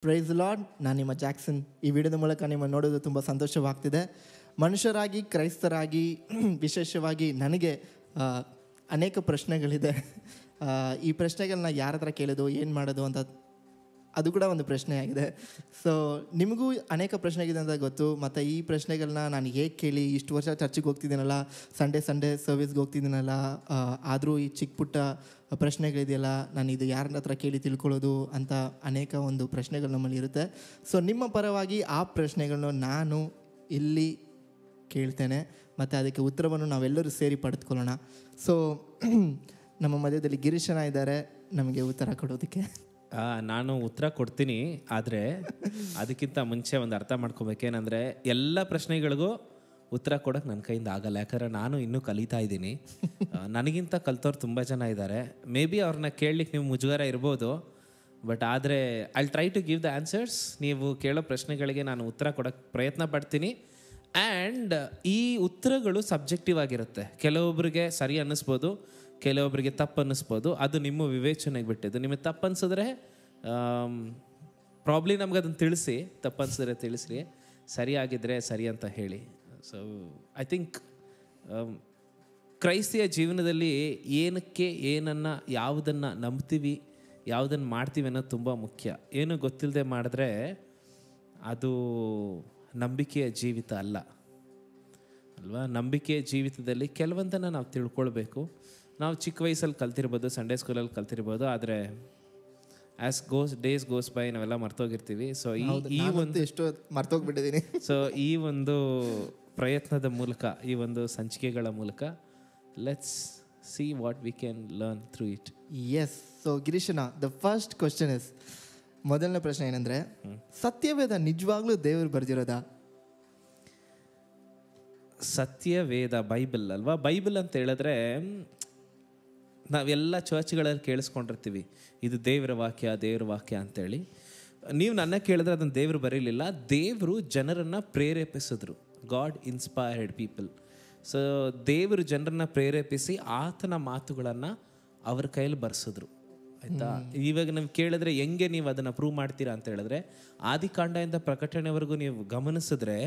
Price lord. ನಾನು ನಿಮ್ಮ Jackson. ಈ ವಿಡಿಯೋದ ಮೂಲಕ ನಿಮ್ಮನ್ನು ನೋಡೋದು ತುಂಬ ಸಂತೋಷವಾಗ್ತಿದೆ. ಮನುಷ್ಯರಾಗಿ, ಕ್ರೈಸ್ತರಾಗಿ, ವಿಶೇಷವಾಗಿ ನನಗೆ ಅನೇಕ ಪ್ರಶ್ನೆಗಳಿದೆ. ಈ ಪ್ರಶ್ನೆಗಳನ್ನ ಯಾರ ಹತ್ರ ಕೇಳೋದು, ಏನು ಮಾಡೋದು ಅಂತ ಅದು ಕೂಡ ಒಂದು ಪ್ರಶ್ನೆ ಆಗಿದೆ. ಸೊ ನಿಮಗೂ ಅನೇಕ ಪ್ರಶ್ನೆಗಿದೆ ಅಂತ ಗೊತ್ತು. ಮತ್ತು ಈ ಪ್ರಶ್ನೆಗಳನ್ನ ನಾನು ಹೇಗೆ ಕೇಳಿ, ಇಷ್ಟು ವರ್ಷ ಚರ್ಚಿಗೆ ಹೋಗ್ತಿದ್ದೀನಲ್ಲ, ಸಂಡೇ ಸರ್ವಿಸ್ಗೆ ಹೋಗ್ತಿದ್ದೀನಲ್ಲ, ಆದರೂ ಈ ಚಿಕ್ಕ ಪುಟ್ಟ ಪ್ರಶ್ನೆಗಳಿದೆಯಲ್ಲ, ನಾನು ಇದು ಯಾರ ಹತ್ರ ಕೇಳಿ ತಿಳ್ಕೊಳ್ಳೋದು ಅಂತ ಅನೇಕ ಒಂದು ಪ್ರಶ್ನೆಗಳು ನಮ್ಮಲ್ಲಿ ಇರುತ್ತೆ. ಸೊ ನಿಮ್ಮ ಪರವಾಗಿ ಆ ಪ್ರಶ್ನೆಗಳನ್ನು ನಾನು ಇಲ್ಲಿ ಕೇಳ್ತೇನೆ ಮತ್ತು ಅದಕ್ಕೆ ಉತ್ತರವನ್ನು ನಾವೆಲ್ಲರೂ ಸೇರಿ ಪಡೆದುಕೊಳ್ಳೋಣ. ಸೊ ನಮ್ಮ ಮಧ್ಯದಲ್ಲಿ ಗಿರೀಶನ ಇದ್ದಾರೆ ನಮಗೆ ಉತ್ತರ ಕೊಡೋದಕ್ಕೆ. ನಾನು ಉತ್ತರ ಕೊಡ್ತೀನಿ, ಆದರೆ ಅದಕ್ಕಿಂತ ಮುಂಚೆ ಒಂದು ಅರ್ಥ ಮಾಡ್ಕೋಬೇಕೇನೆಂದರೆ ಎಲ್ಲ ಪ್ರಶ್ನೆಗಳಿಗೂ ಉತ್ತರ ಕೊಡೋಕ್ಕೆ ನನ್ನ ಕೈಯಿಂದ ಆಗಲ್ಲ. ಯಾಕಂದರೆ ನಾನು ಇನ್ನೂ ಕಲಿತಾ ಇದ್ದೀನಿ. ನನಗಿಂತ ಕಲ್ತವ್ರು ತುಂಬ ಜನ ಇದ್ದಾರೆ. ಮೇ ಬಿ ಅವ್ರನ್ನ ಕೇಳಲಿಕ್ಕೆ ನೀವು ಮುಜುಗರ ಇರ್ಬೋದು, ಬಟ್ ಆದರೆ I try to give the answers. ನೀವು ಕೇಳೋ ಪ್ರಶ್ನೆಗಳಿಗೆ ನಾನು ಉತ್ತರ ಕೊಡೋಕ್ಕೆ ಪ್ರಯತ್ನ ಪಡ್ತೀನಿ. ಆ್ಯಂಡ್ ಈ ಉತ್ತರಗಳು ಸಬ್ಜೆಕ್ಟಿವ್ ಆಗಿರುತ್ತೆ. ಕೆಲವೊಬ್ಬರಿಗೆ ಸರಿ ಅನ್ನಿಸ್ಬೋದು, ಕೆಲವೊಬ್ಬರಿಗೆ ತಪ್ಪು ಅನ್ನಿಸ್ಬೋದು. ಅದು ನಿಮ್ಮ ವಿವೇಚನೆಗೆ ಬಿಟ್ಟಿದ್ದು. ನಿಮಗೆ ತಪ್ಪು ಅನಿಸಿದ್ರೆ ಪ್ರಾಬ್ಲಿ ನಮ್ಗೆ ಅದನ್ನು ತಿಳಿಸಿ, ತಪ್ಪು ಅನಿಸಿದ್ರೆ ತಿಳಿಸ್ರಿ, ಸರಿಯಾಗಿದ್ದರೆ ಸರಿ ಅಂತ ಹೇಳಿ. ಸೊ ಐ ಥಿಂಕ್ ಕ್ರೈಸ್ತಿಯ ಜೀವನದಲ್ಲಿ ಏನಕ್ಕೆ, ಏನನ್ನು, ಯಾವುದನ್ನು ನಂಬ್ತೀವಿ, ಯಾವುದನ್ನು ಮಾಡ್ತೀವಿ ಅನ್ನೋದು ತುಂಬ ಮುಖ್ಯ. ಏನು ಗೊತ್ತಿಲ್ಲದೆ ಮಾಡಿದ್ರೆ ಅದು ನಂಬಿಕೆಯ ಜೀವಿತ ಅಲ್ಲ ಅಲ್ವಾ. ನಂಬಿಕೆಯ ಜೀವಿತದಲ್ಲಿ ಕೆಲವೊಂದನ್ನು ನಾವು ತಿಳ್ಕೊಳ್ಬೇಕು. ನಾವು ಚಿಕ್ಕ ವಯಸ್ಸಲ್ಲಿ ಕಲ್ತಿರ್ಬೋದು, ಸಂಡೇ ಸ್ಕೂಲಲ್ಲಿ ಕಲ್ತಿರ್ಬೋದು, ಆದರೆ ಡೇಸ್ ಗೋಸ್ ಬೈ ನಾವೆಲ್ಲ ಮರ್ತೋಗಿರ್ತೀವಿ. ಸೊ ಈ ಒಂದು ಎಷ್ಟೋ ಮರ್ತೋಗ್ಬಿಟ್ಟಿದ್ದೀನಿ. ಸೊ ಈ ಒಂದು ಪ್ರಯತ್ನದ ಮೂಲಕ, ಈ ಒಂದು ಸಂಚಿಕೆಗಳ ಮೂಲಕ let's see what we can learn through it. Yes. So ಗಿರೀಶನ, ದ ಫಸ್ಟ್ ಕ್ವಶನ್ ಇಸ್, ಮೊದಲನೇ ಪ್ರಶ್ನೆ ಏನಂದರೆ, ಸತ್ಯವೇದ ನಿಜವಾಗ್ಲೂ ದೇವರು ಬರೆದಿರೋದಾ? ಸತ್ಯವೇದ ಬೈಬಲ್ ಅಲ್ವಾ. ಬೈಬಲ್ ಅಂತ ಹೇಳಿದ್ರೆ ನಾವೆಲ್ಲ ಚರ್ಚ್ಗಳಲ್ಲಿ ಕೇಳಿಸ್ಕೊಂಡಿರ್ತೀವಿ, ಇದು ದೇವರ ವಾಕ್ಯ ಅಂತೇಳಿ. ನೀವು ನನ್ನ ಕೇಳಿದ್ರೆ ಅದನ್ನು ದೇವರು ಬರೀಲಿಲ್ಲ, ದೇವರು ಜನರನ್ನು ಪ್ರೇರೇಪಿಸಿದ್ರು. God inspired people. ಸೊ ದೇವರು ಜನರನ್ನು ಪ್ರೇರೇಪಿಸಿ ಆತನ ಮಾತುಗಳನ್ನು ಅವ್ರ ಕೈಯಲ್ಲಿ ಬರೆಸಿದ್ರು, ಆಯಿತಾ. ಇವಾಗ ನಾವು ಕೇಳಿದ್ರೆ ಹೆಂಗೆ ನೀವು ಅದನ್ನು ಪ್ರೂವ್ ಮಾಡ್ತೀರಾ ಅಂತ ಹೇಳಿದ್ರೆ, ಆದಿಕಾಂಡದಿಂದ ಪ್ರಕಟಣೆವರೆಗೂ ನೀವು ಗಮನಿಸಿದ್ರೆ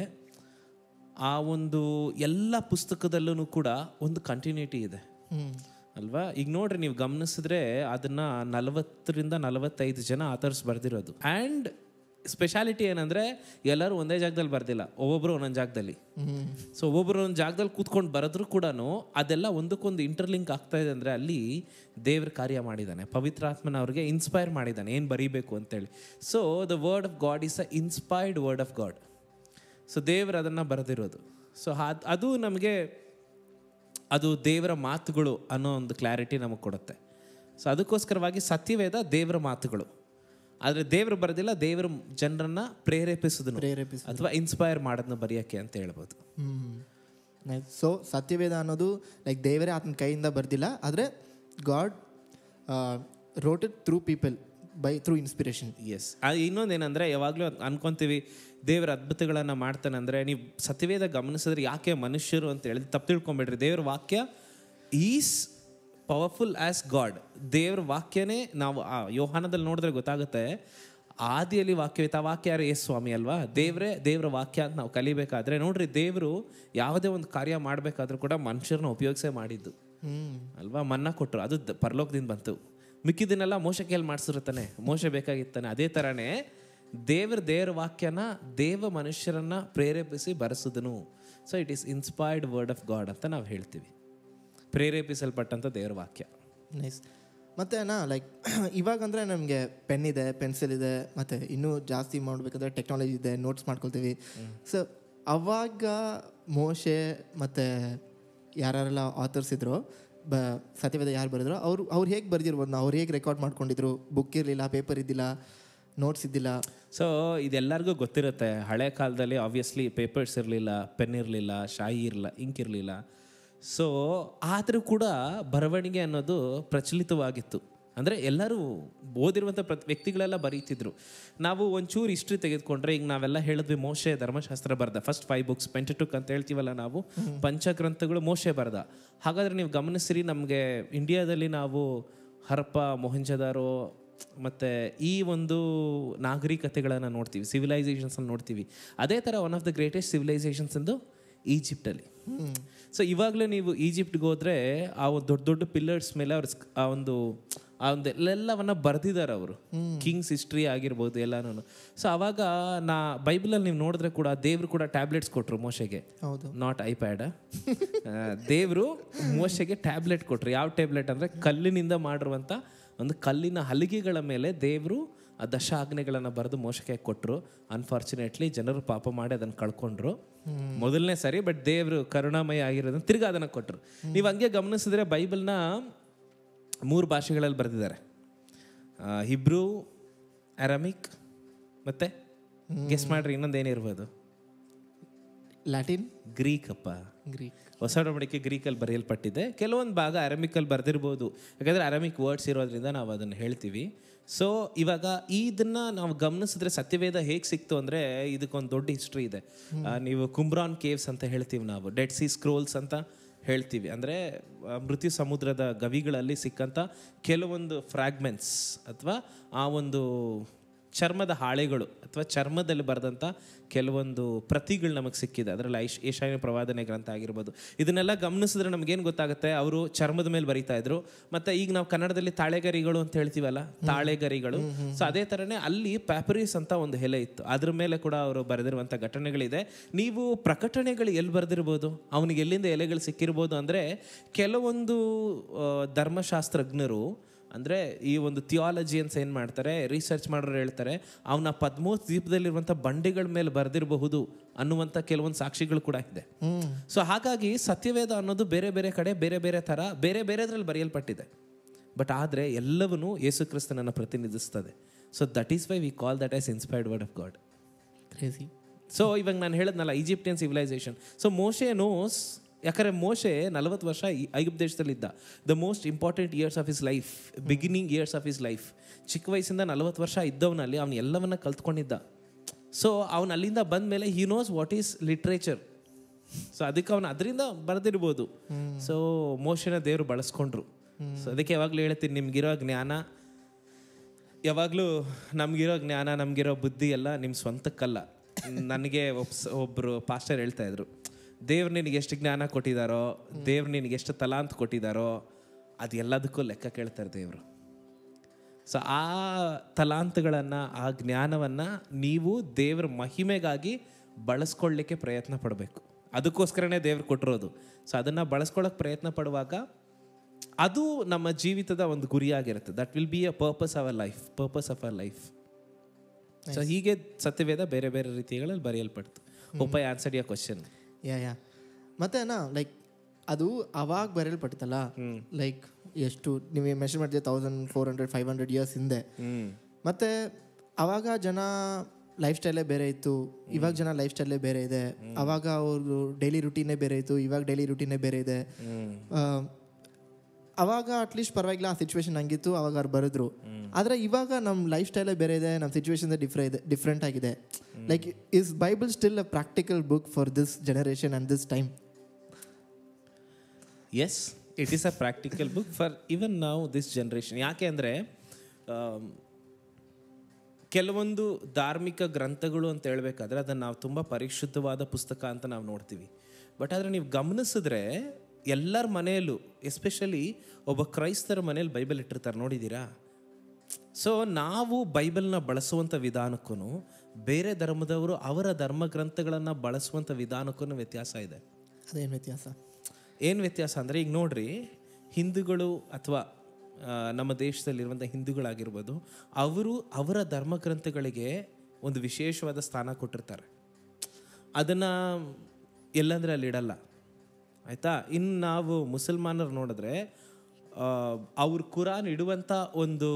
ಆ ಒಂದು ಎಲ್ಲ ಪುಸ್ತಕದಲ್ಲೂ ಕೂಡ ಒಂದು ಕಂಟಿನ್ಯೂಟಿ ಇದೆ ಅಲ್ವಾ. ಈಗ ನೋಡ್ರಿ, ನೀವು ಗಮನಿಸಿದ್ರೆ ಅದನ್ನು 40-45 ಜನ ಆಥರ್ಸ್ ಬರೆದಿರೋದು. ಆ್ಯಂಡ್ ಸ್ಪೆಷಾಲಿಟಿ ಏನಂದರೆ ಎಲ್ಲರೂ ಒಂದೇ ಜಾಗದಲ್ಲಿ ಬರ್ದಿಲ್ಲ, ಒಬ್ಬೊಬ್ಬರು ಒಂದೊಂದು ಜಾಗದಲ್ಲಿ. ಸೊ ಒಬ್ಬೊಬ್ಬರು ಒಂದು ಜಾಗದಲ್ಲಿ ಕೂತ್ಕೊಂಡು ಬರೆದ್ರು ಕೂಡ ಅದೆಲ್ಲ ಒಂದಕ್ಕೊಂದು ಇಂಟರ್ಲಿಂಕ್ ಆಗ್ತಾ ಇದೆ. ಅಂದರೆ ಅಲ್ಲಿ ದೇವ್ರ ಕಾರ್ಯ ಮಾಡಿದ್ದಾನೆ, ಪವಿತ್ರಾತ್ಮನ ಅವ್ರಿಗೆ ಇನ್ಸ್ಪೈರ್ ಮಾಡಿದ್ದಾನೆ ಏನು ಬರೀಬೇಕು ಅಂತೇಳಿ. So the word of god is a inspired word of god. So ದೇವರು ಅದನ್ನು ಬರೆದಿರೋದು. ಸೊ ಅದು ನಮಗೆ, ಅದು ದೇವರ ಮಾತುಗಳು ಅನ್ನೋ ಒಂದು ಕ್ಲಾರಿಟಿ ನಮಗೆ ಕೊಡುತ್ತೆ. ಸೊ ಅದಕ್ಕೋಸ್ಕರವಾಗಿ ಸತ್ಯವೇದ ದೇವರ ಮಾತುಗಳು, ಆದರೆ ದೇವರು ಬರೆದಿಲ್ಲ, ದೇವರು ಜನರನ್ನು ಪ್ರೇರೇಪಿಸಿದನು ಅಥವಾ ಇನ್ಸ್ಪೈರ್ ಮಾಡೋದನ್ನ ಬರೆಯೋಕ್ಕೆ ಅಂತ ಹೇಳ್ಬೋದು. ಸೊ ಸತ್ಯವೇದ ಅನ್ನೋದು ಲೈಕ್ ದೇವರೇ ಆತನ ಕೈಯಿಂದ ಬರೆದಿಲ್ಲ, ಆದರೆ God wrote it through people through inspiration. Yes. ಇನ್ನೊಂದೇನೆಂದರೆ, ಯಾವಾಗಲೂ ಅನ್ಕೊತೀವಿ ದೇವರ ಅದ್ಭುತಗಳನ್ನು ಮಾಡ್ತಾನೆ ಅಂದರೆ, ನೀವು ಸತ್ಯವೇದ ಗಮನಿಸಿದ್ರೆ ಯಾಕೆ ಮನುಷ್ಯರು ಅಂತ ಹೇಳಿದ್ರೆ ತಪ್ಪು ತಿಳ್ಕೊಂಬೇಡ್ರಿ. ದೇವ್ರ ವಾಕ್ಯ ಈಸ್ ಪವರ್ಫುಲ್ ಆ್ಯಸ್ ಗಾಡ್. ದೇವ್ರ ವಾಕ್ಯನೇ ನಾವು ಯೋಹಾನದಲ್ಲಿ ನೋಡಿದ್ರೆ ಗೊತ್ತಾಗುತ್ತೆ, ಆದಿಯಲ್ಲಿ ವಾಕ್ಯವಿತ್ತು, ಆ ವಾಕ್ಯ ಯಾರು? ಯೇಸು ಸ್ವಾಮಿ ಅಲ್ವಾ. ದೇವರ ವಾಕ್ಯ ಅಂತ ನಾವು ಕಲಿಬೇಕಾದ್ರೆ ನೋಡ್ರಿ, ದೇವರು ಯಾವುದೇ ಒಂದು ಕಾರ್ಯ ಮಾಡಬೇಕಾದ್ರೂ ಕೂಡ ಮನುಷ್ಯರನ್ನ ಉಪಯೋಗಿಸೇ ಮಾಡಿದ್ದು ಅಲ್ವಾ. ಮನ್ನಾ ಕೊಟ್ಟರು, ಅದು ಪರಲೋಕದಿಂದ ಬಂತು. ಮಿಕ್ಕಿದ್ದನ್ನೆಲ್ಲ ಮೋಶ ಕೈಯಲ್ಲಿ ಮಾಡಿಸಿರುತ್ತಾನೆ, ಮೋಶ ಬೇಕಾಗಿತ್ತಾನೆ. ಅದೇ ಥರನೇ ದೇವರ ವಾಕ್ಯನ ಮನುಷ್ಯರನ್ನ ಪ್ರೇರೇಪಿಸಿ ಬರೆಸಿದನು. So it is inspired word of God ಅಂತ ನಾವು ಹೇಳ್ತೀವಿ, ಪ್ರೇರೇಪಿಸಲ್ಪಟ್ಟಂಥ ದೇವರ ವಾಕ್ಯ. ನೈಸ್. ಮತ್ತು ಲೈಕ್ ಇವಾಗಂದರೆ ನಮಗೆ ಪೆನ್ ಇದೆ, ಪೆನ್ಸಿಲ್ ಇದೆ, ಮತ್ತು ಇನ್ನೂ ಜಾಸ್ತಿ ಮಾಡಬೇಕಾದ್ರೆ ಟೆಕ್ನಾಲಜಿ ಇದೆ, ನೋಟ್ಸ್ ಮಾಡ್ಕೊಳ್ತೀವಿ. ಸೊ ಅವಾಗ ಮೋಶೆ ಮತ್ತು ಯಾರೆಲ್ಲ ಆಥರ್ಸ್ ಇದ್ರು, ಸತ್ಯವೇದ ಯಾರು ಬರೆದ್ರು, ಅವ್ರು ಹೇಗೆ ಬರೆದಿರ್ಬೋದು, ಅವ್ರು ಹೇಗೆ ರೆಕಾರ್ಡ್ ಮಾಡ್ಕೊಂಡಿದ್ರು? ಬುಕ್ ಇರಲಿಲ್ಲ, ಪೇಪರ್ ಇದ್ದಿಲ್ಲ, ನೋಟ್ಸ್ ಇದ್ದಿಲ್ಲ. ಸೊ ಇದೆಲ್ಲರಿಗೂ ಗೊತ್ತಿರುತ್ತೆ. ಹಳೆ ಕಾಲದಲ್ಲಿ ಆಬ್ವಿಯಸ್ಲಿ ಪೇಪರ್ಸ್ ಇರಲಿಲ್ಲ, ಪೆನ್ ಇರಲಿಲ್ಲ, ಶಾಯಿ ಇರಲಿಲ್ಲ, ಇಂಕ್ ಇರಲಿಲ್ಲ. ಸೊ ಆದರೂ ಕೂಡ ಬರವಣಿಗೆ ಅನ್ನೋದು ಪ್ರಚಲಿತವಾಗಿತ್ತು. ಅಂದರೆ ಎಲ್ಲರೂ ಓದಿರುವಂಥ ವ್ಯಕ್ತಿಗಳೆಲ್ಲ ಬರೀತಿದ್ರು. ನಾವು ಒಂಚೂರು ಹಿಸ್ಟ್ರಿ ತೆಗೆದುಕೊಂಡ್ರೆ, ಈಗ ನಾವೆಲ್ಲ ಹೇಳಿದ್ವಿ ಮೋಶೆ ಧರ್ಮಶಾಸ್ತ್ರ ಬರೆದ, ಫಸ್ಟ್ 5 books ಪೆಂಟಟುಕ್ ಅಂತ ಹೇಳ್ತೀವಲ್ಲ ನಾವು, ಪಂಚಗ್ರಂಥಗಳು ಮೋಶೆ ಬರೆದ. ಹಾಗಾದರೆ ನೀವು ಗಮನಿಸಿರಿ, ನಮಗೆ ಇಂಡಿಯಾದಲ್ಲಿ ನಾವು ಹರಪ್ಪ, ಮೊಹೆಂಜದಾರೋ ಮತ್ತು ಈ ಒಂದು ನಾಗರಿಕತೆಗಳನ್ನು ನೋಡ್ತೀವಿ, ಸಿವಿಲೈಸೇಷನ್ಸನ್ನು ನೋಡ್ತೀವಿ. ಅದೇ ಥರ one of the greatest civilisations ಎಂದು ಈಜಿಪ್ಟಲ್ಲಿ. ಸೊ ಇವಾಗಲೂ ನೀವು ಈಜಿಪ್ಟ್ಗೆ ಹೋದರೆ ಆ ಒಂದು ದೊಡ್ಡ ದೊಡ್ಡ ಪಿಲ್ಲರ್ಸ್ ಮೇಲೆ ಅವ್ರ ಆ ಒಂದು ಎಲ್ಲವನ್ನ ಬರೆದಿದ್ದಾರೆ ಅವರು, ಕಿಂಗ್ಸ್ ಹಿಸ್ಟ್ರಿ ಆಗಿರ್ಬೋದು ಎಲ್ಲಾನು. ಸೊ ಅವಾಗ ಬೈಬಲಲ್ಲಿ ನೀವು ನೋಡಿದ್ರೆ ಕೂಡ ದೇವರು ಕೂಡ ಟ್ಯಾಬ್ಲೆಟ್ಸ್ ಕೊಟ್ಟರು ಮೋಶೆಗೆ, ನಾಟ್ ಐಪ್ಯಾಡ್. ದೇವರು ಮೋಶೆಗೆ ಟ್ಯಾಬ್ಲೆಟ್ ಕೊಟ್ಟರು. ಯಾವ ಟ್ಯಾಬ್ಲೆಟ್ ಅಂದರೆ ಕಲ್ಲಿನಿಂದ ಮಾಡಿರುವಂಥ ಒಂದು ಕಲ್ಲಿನ ಹಲಿಗೆಗಳ ಮೇಲೆ ದೇವರು ಆ ದಶ ಆಜ್ಞೆಗಳನ್ನು ಬರೆದು ಮೋಶೆಗೆ ಕೊಟ್ಟರು. ಅನ್ಫಾರ್ಚುನೇಟ್ಲಿ ಜನರು ಪಾಪ ಮಾಡಿ ಅದನ್ನು ಕಳ್ಕೊಂಡ್ರು ಮೊದಲನೇ ಸರಿ. ಬಟ್ ದೇವರು ಕರುಣಾಮಯ ಆಗಿರೋದನ್ನ ತಿರ್ಗಾ ಅದನ್ನು ಕೊಟ್ಟರು. ನೀವು ಹಂಗೆ ಗಮನಿಸಿದ್ರೆ ಬೈಬಲ್ನ 3 ಭಾಷೆಗಳಲ್ಲಿ ಬರೆದಿದ್ದಾರೆ. ಹಿಬ್ರೂ, ಅರಾಮಿಕ್, ಮತ್ತೆ ಗೆಸ್ ಮಾಡ್ರಿ ಇನ್ನೊಂದು ಏನಿರ್ಬೋದು? Latin, Greek. ಗ್ರೀಕ್ ಹೊಸ ಒಡಂಬಡಿಕೆ ಗ್ರೀಕಲ್ಲಿ ಬರೆಯಲ್ಪಟ್ಟಿದೆ. ಕೆಲವೊಂದು ಭಾಗ ಅರಾಮಿಕಲ್ಲಿ ಬರೆದಿರ್ಬೋದು, ಯಾಕಂದರೆ ಅರಾಮಿಕ್ ವರ್ಡ್ಸ್ ಇರೋದ್ರಿಂದ ನಾವು ಅದನ್ನು ಹೇಳ್ತೀವಿ. ಸೊ ಇವಾಗ ಇದನ್ನು ನಾವು ಗಮನಿಸಿದ್ರೆ ಸತ್ಯವೇದ ಹೇಗೆ ಸಿಕ್ತು ಅಂದರೆ ಇದಕ್ಕೊಂದು ದೊಡ್ಡ ಹಿಸ್ಟ್ರಿ ಇದೆ. ನೀವು ಕುಮ್ರಾನ್ ಕೇವ್ಸ್ ಅಂತ ಹೇಳ್ತೀವಿ ನಾವು, ಡೆಡ್ ಸಿ ಸ್ಕ್ರೋಲ್ಸ್ ಅಂತ ಹೇಳ್ತೀವಿ. ಅಂದರೆ ಮೃತ್ಯು ಸಮುದ್ರದ ಗವಿಗಳಲ್ಲಿ ಸಿಕ್ಕಂಥ ಕೆಲವೊಂದು ಫ್ರ್ಯಾಗ್ಮೆಂಟ್ಸ್ ಅಥವಾ ಆ ಒಂದು ಚರ್ಮದ ಹಾಳೆಗಳು ಅಥವಾ ಚರ್ಮದಲ್ಲಿ ಬರೆದಂಥ ಕೆಲವೊಂದು ಪ್ರತಿಗಳು ನಮಗೆ ಸಿಕ್ಕಿದೆ. ಅದರಲ್ಲಿ ಏಷಾಯ ಪ್ರವಾದನೆ ಗ್ರಂಥ ಆಗಿರ್ಬೋದು. ಇದನ್ನೆಲ್ಲ ಗಮನಿಸಿದ್ರೆ ನಮಗೇನು ಗೊತ್ತಾಗುತ್ತೆ, ಅವರು ಚರ್ಮದ ಮೇಲೆ ಬರೀತಾ ಇದ್ರು. ಮತ್ತು ಈಗ ನಾವು ಕನ್ನಡದಲ್ಲಿ ತಾಳೆಗರಿಗಳು ಅಂತ ಹೇಳ್ತೀವಲ್ಲ, ತಾಳೆಗರಿಗಳು. ಸೊ ಅದೇ ಥರನೇ ಅಲ್ಲಿ ಪ್ಯಾಪರಿಸ್ ಅಂತ ಒಂದು ಎಲೆ ಇತ್ತು, ಅದ್ರ ಮೇಲೆ ಕೂಡ ಅವರು ಬರೆದಿರುವಂಥ ಘಟನೆಗಳಿದೆ. ನೀವು ಪ್ರಕಟಣೆಗಳು ಎಲ್ಲಿ ಬರೆದಿರ್ಬೋದು, ಅವನಿಗೆ ಎಲ್ಲಿಂದ ಎಲೆಗಳು ಸಿಕ್ಕಿರ್ಬೋದು ಅಂದರೆ ಕೆಲವೊಂದು ಧರ್ಮಶಾಸ್ತ್ರಜ್ಞರು ಅಂದರೆ ಈ ಒಂದು ಥಿಯಾಲಜಿಯನ್ಸ್ ಏನು ಮಾಡ್ತಾರೆ, ರಿಸರ್ಚ್ ಮಾಡೋರು ಹೇಳ್ತಾರೆ ಅವನ ಪದ್ಮೋಸ್ ದ್ವೀಪದಲ್ಲಿರುವಂಥ ಬಂಡೆಗಳ ಮೇಲೆ ಬರೆದಿರಬಹುದು ಅನ್ನುವಂಥ ಕೆಲವೊಂದು ಸಾಕ್ಷಿಗಳು ಕೂಡ ಇದೆ. ಸೊ ಹಾಗಾಗಿ ಸತ್ಯವೇದ ಅನ್ನೋದು ಬೇರೆ ಬೇರೆ ಕಡೆ ಬೇರೆ ಬೇರೆ ಥರ ಬೇರೆ ಬೇರೆದ್ರಲ್ಲಿ ಬರೆಯಲ್ಪಟ್ಟಿದೆ. ಬಟ್ ಆದರೆ ಎಲ್ಲವನ್ನೂ ಯೇಸು ಕ್ರಿಸ್ತನನ್ನು ಪ್ರತಿನಿಧಿಸ್ತದೆ. So that is why we call that as inspired word of God. Crazy. So ಇವಾಗ ನಾನು ಹೇಳಿದ್ನಲ್ಲ ಈಜಿಪ್ಟಿಯನ್ ಸಿವಿಲೈಸೇಷನ್. ಸೊ ಮೋಶೆ ನೋಸ್, ಯಾಕಂದರೆ ಮೋಶೆ 40 ವರ್ಷ ಐಗುಪ್ತ ದೇಶದಲ್ಲಿದ್ದ. The most important years of his life, beginning years of his life. ಚಿಕ್ಕ ವಯಸ್ಸಿಂದ 40 ವರ್ಷ ಇದ್ದವನಲ್ಲಿ ಅವನು ಎಲ್ಲವನ್ನ ಕಲ್ತ್ಕೊಂಡಿದ್ದ. ಸೊ ಅವನು ಅಲ್ಲಿಂದ ಬಂದ ಮೇಲೆ he knows what is literature. So ಅದಕ್ಕೆ ಅವನು ಅದರಿಂದ ಬರೆದಿರ್ಬೋದು. ಸೊ ಮೋಶೆನ ದೇವರು ಬಳಸ್ಕೊಂಡ್ರು. ಸೊ ಅದಕ್ಕೆ ಯಾವಾಗಲೂ ಹೇಳ್ತೀನಿ, ನಿಮ್ಗಿರೋ ಜ್ಞಾನ ಯಾವಾಗಲೂ ನಮಗಿರೋ ಜ್ಞಾನ ನಮಗಿರೋ ಬುದ್ಧಿ ಎಲ್ಲ ನಿಮ್ಮ ಸ್ವಂತಕ್ಕಲ್ಲ. ನನಗೆ ಒಬ್ಬರು ಪಾಸ್ಟರ್ ಹೇಳ್ತಾ ಇದ್ರು, ದೇವ್ರು ನಿನಗೆ ಎಷ್ಟು ಜ್ಞಾನ ಕೊಟ್ಟಿದ್ದಾರೋ, ದೇವ್ರು ನಿನಗೆ ಎಷ್ಟು ತಲಾಂತ್ ಕೊಟ್ಟಿದ್ದಾರೋ ಅದೆಲ್ಲದಕ್ಕೂ ಲೆಕ್ಕ ಕೇಳ್ತಾರೆ ದೇವರು. ಸೊ ಆ ತಲಾಂತಗಳನ್ನು, ಆ ಜ್ಞಾನವನ್ನು ನೀವು ದೇವ್ರ ಮಹಿಮೆಗಾಗಿ ಬಳಸ್ಕೊಳ್ಳಿಕ್ಕೆ ಪ್ರಯತ್ನ ಪಡಬೇಕು. ಅದಕ್ಕೋಸ್ಕರನೇ ದೇವ್ರು ಕೊಟ್ಟಿರೋದು. ಸೊ ಅದನ್ನು ಬಳಸ್ಕೊಳ್ಳೋಕೆ ಪ್ರಯತ್ನ ಪಡುವಾಗ ಅದು ನಮ್ಮ ಜೀವಿತದ ಒಂದು ಗುರಿಯಾಗಿರುತ್ತೆ. That will be a purpose of our life. So ಹೀಗೆ ಸತ್ಯವೇದ ಬೇರೆ ಬೇರೆ ರೀತಿಗಳಲ್ಲಿ ಬರೆಯಲ್ಪಡ್ತು. Hope I answered your question. Yeah ಮತ್ತೆ ಲೈಕ್ ಅದು ಅವಾಗ ಬರೆಯಲ್ಪಡ್ತಲ್ಲ, ಲೈಕ್ ಎಷ್ಟು ನೀವು ಮೆಷರ್ ಮಾಡಿದ್ರೆ 1400-500 ಇಯರ್ಸ್ ಹಿಂದೆ. ಮತ್ತೆ ಅವಾಗ ಜನ ಲೈಫ್ ಸ್ಟೈಲೇ ಬೇರೆ ಇತ್ತು, ಇವಾಗ ಜನ ಲೈಫ್ ಸ್ಟೈಲೇ ಬೇರೆ ಇದೆ. ಅವಾಗ ಅವ್ರದ್ದು ಡೈಲಿ ರುಟೀನೇ ಬೇರೆ ಇತ್ತು, ಇವಾಗ ಡೈಲಿ ರುಟೀನೇ ಬೇರೆ ಇದೆ. ಅವಾಗ ಅಟ್ಲೀಸ್ಟ್ ಪರವಾಗಿಲ್ಲ, ಆ ಸಿಚುವೇಶನ್ ಹಂಗಿತ್ತು, ಅವಾಗ ಅವ್ರು ಬರೆದ್ರು. ಆದರೆ ಇವಾಗ ನಮ್ಮ ಲೈಫ್ ಸ್ಟೈಲೇ ಬೇರೆ ಇದೆ, ನಮ್ಮ ಸಿಚುವೇಶನ್ ಡಿಫ್ರೆಂಟ್ ಆಗಿದೆ. Like is Bible still a practical book for this generation and this time? Yes, it is a practical book for even ನಾವು ದಿಸ್ ಜನರೇಷನ್. ಯಾಕೆ ಅಂದರೆ ಕೆಲವೊಂದು ಧಾರ್ಮಿಕ ಗ್ರಂಥಗಳು ಅಂತ ಹೇಳ್ಬೇಕಾದ್ರೆ ಅದನ್ನು ನಾವು ತುಂಬ ಪರಿಶುದ್ಧವಾದ ಪುಸ್ತಕ ಅಂತ ನಾವು ನೋಡ್ತೀವಿ. ಬಟ್ ಆದರೆ ನೀವು ಗಮನಿಸಿದ್ರೆ ಎಲ್ಲರ ಮನೆಯಲ್ಲೂ, ಎಸ್ಪೆಷಲಿ ಒಬ್ಬ ಕ್ರೈಸ್ತರ ಮನೇಲಿ ಬೈಬಲ್ ಇಟ್ಟಿರ್ತಾರೆ, ನೋಡಿದ್ದೀರಾ? ಸೊ ನಾವು ಬೈಬಲ್ನ ಬಳಸುವಂಥ ವಿಧಾನಕ್ಕೂ ಬೇರೆ ಧರ್ಮದವರು ಅವರ ಧರ್ಮ ಗ್ರಂಥಗಳನ್ನು ಬಳಸುವಂಥ ವಿಧಾನಕ್ಕೂ ವ್ಯತ್ಯಾಸ ಇದೆ. ಅದೇನು ವ್ಯತ್ಯಾಸ? ಏನು ವ್ಯತ್ಯಾಸ ಅಂದರೆ ಈಗ ನೋಡ್ರಿ, ಹಿಂದೂಗಳು ಅಥವಾ ನಮ್ಮ ದೇಶದಲ್ಲಿರುವಂಥ ಹಿಂದೂಗಳಾಗಿರ್ಬೋದು, ಅವರು ಅವರ ಧರ್ಮಗ್ರಂಥಗಳಿಗೆ ಒಂದು ವಿಶೇಷವಾದ ಸ್ಥಾನ ಕೊಟ್ಟಿರ್ತಾರೆ. ಅದನ್ನು ಎಲ್ಲಂದರೆ ಅಲ್ಲಿ ಇಡಲ್ಲ, ಆಯಿತಾ? ಇನ್ನು ನಾವು ಮುಸಲ್ಮಾನರು ನೋಡಿದ್ರೆ ಅವ್ರ ಕುರಾನ್ ಇಡುವಂಥ ಒಂದು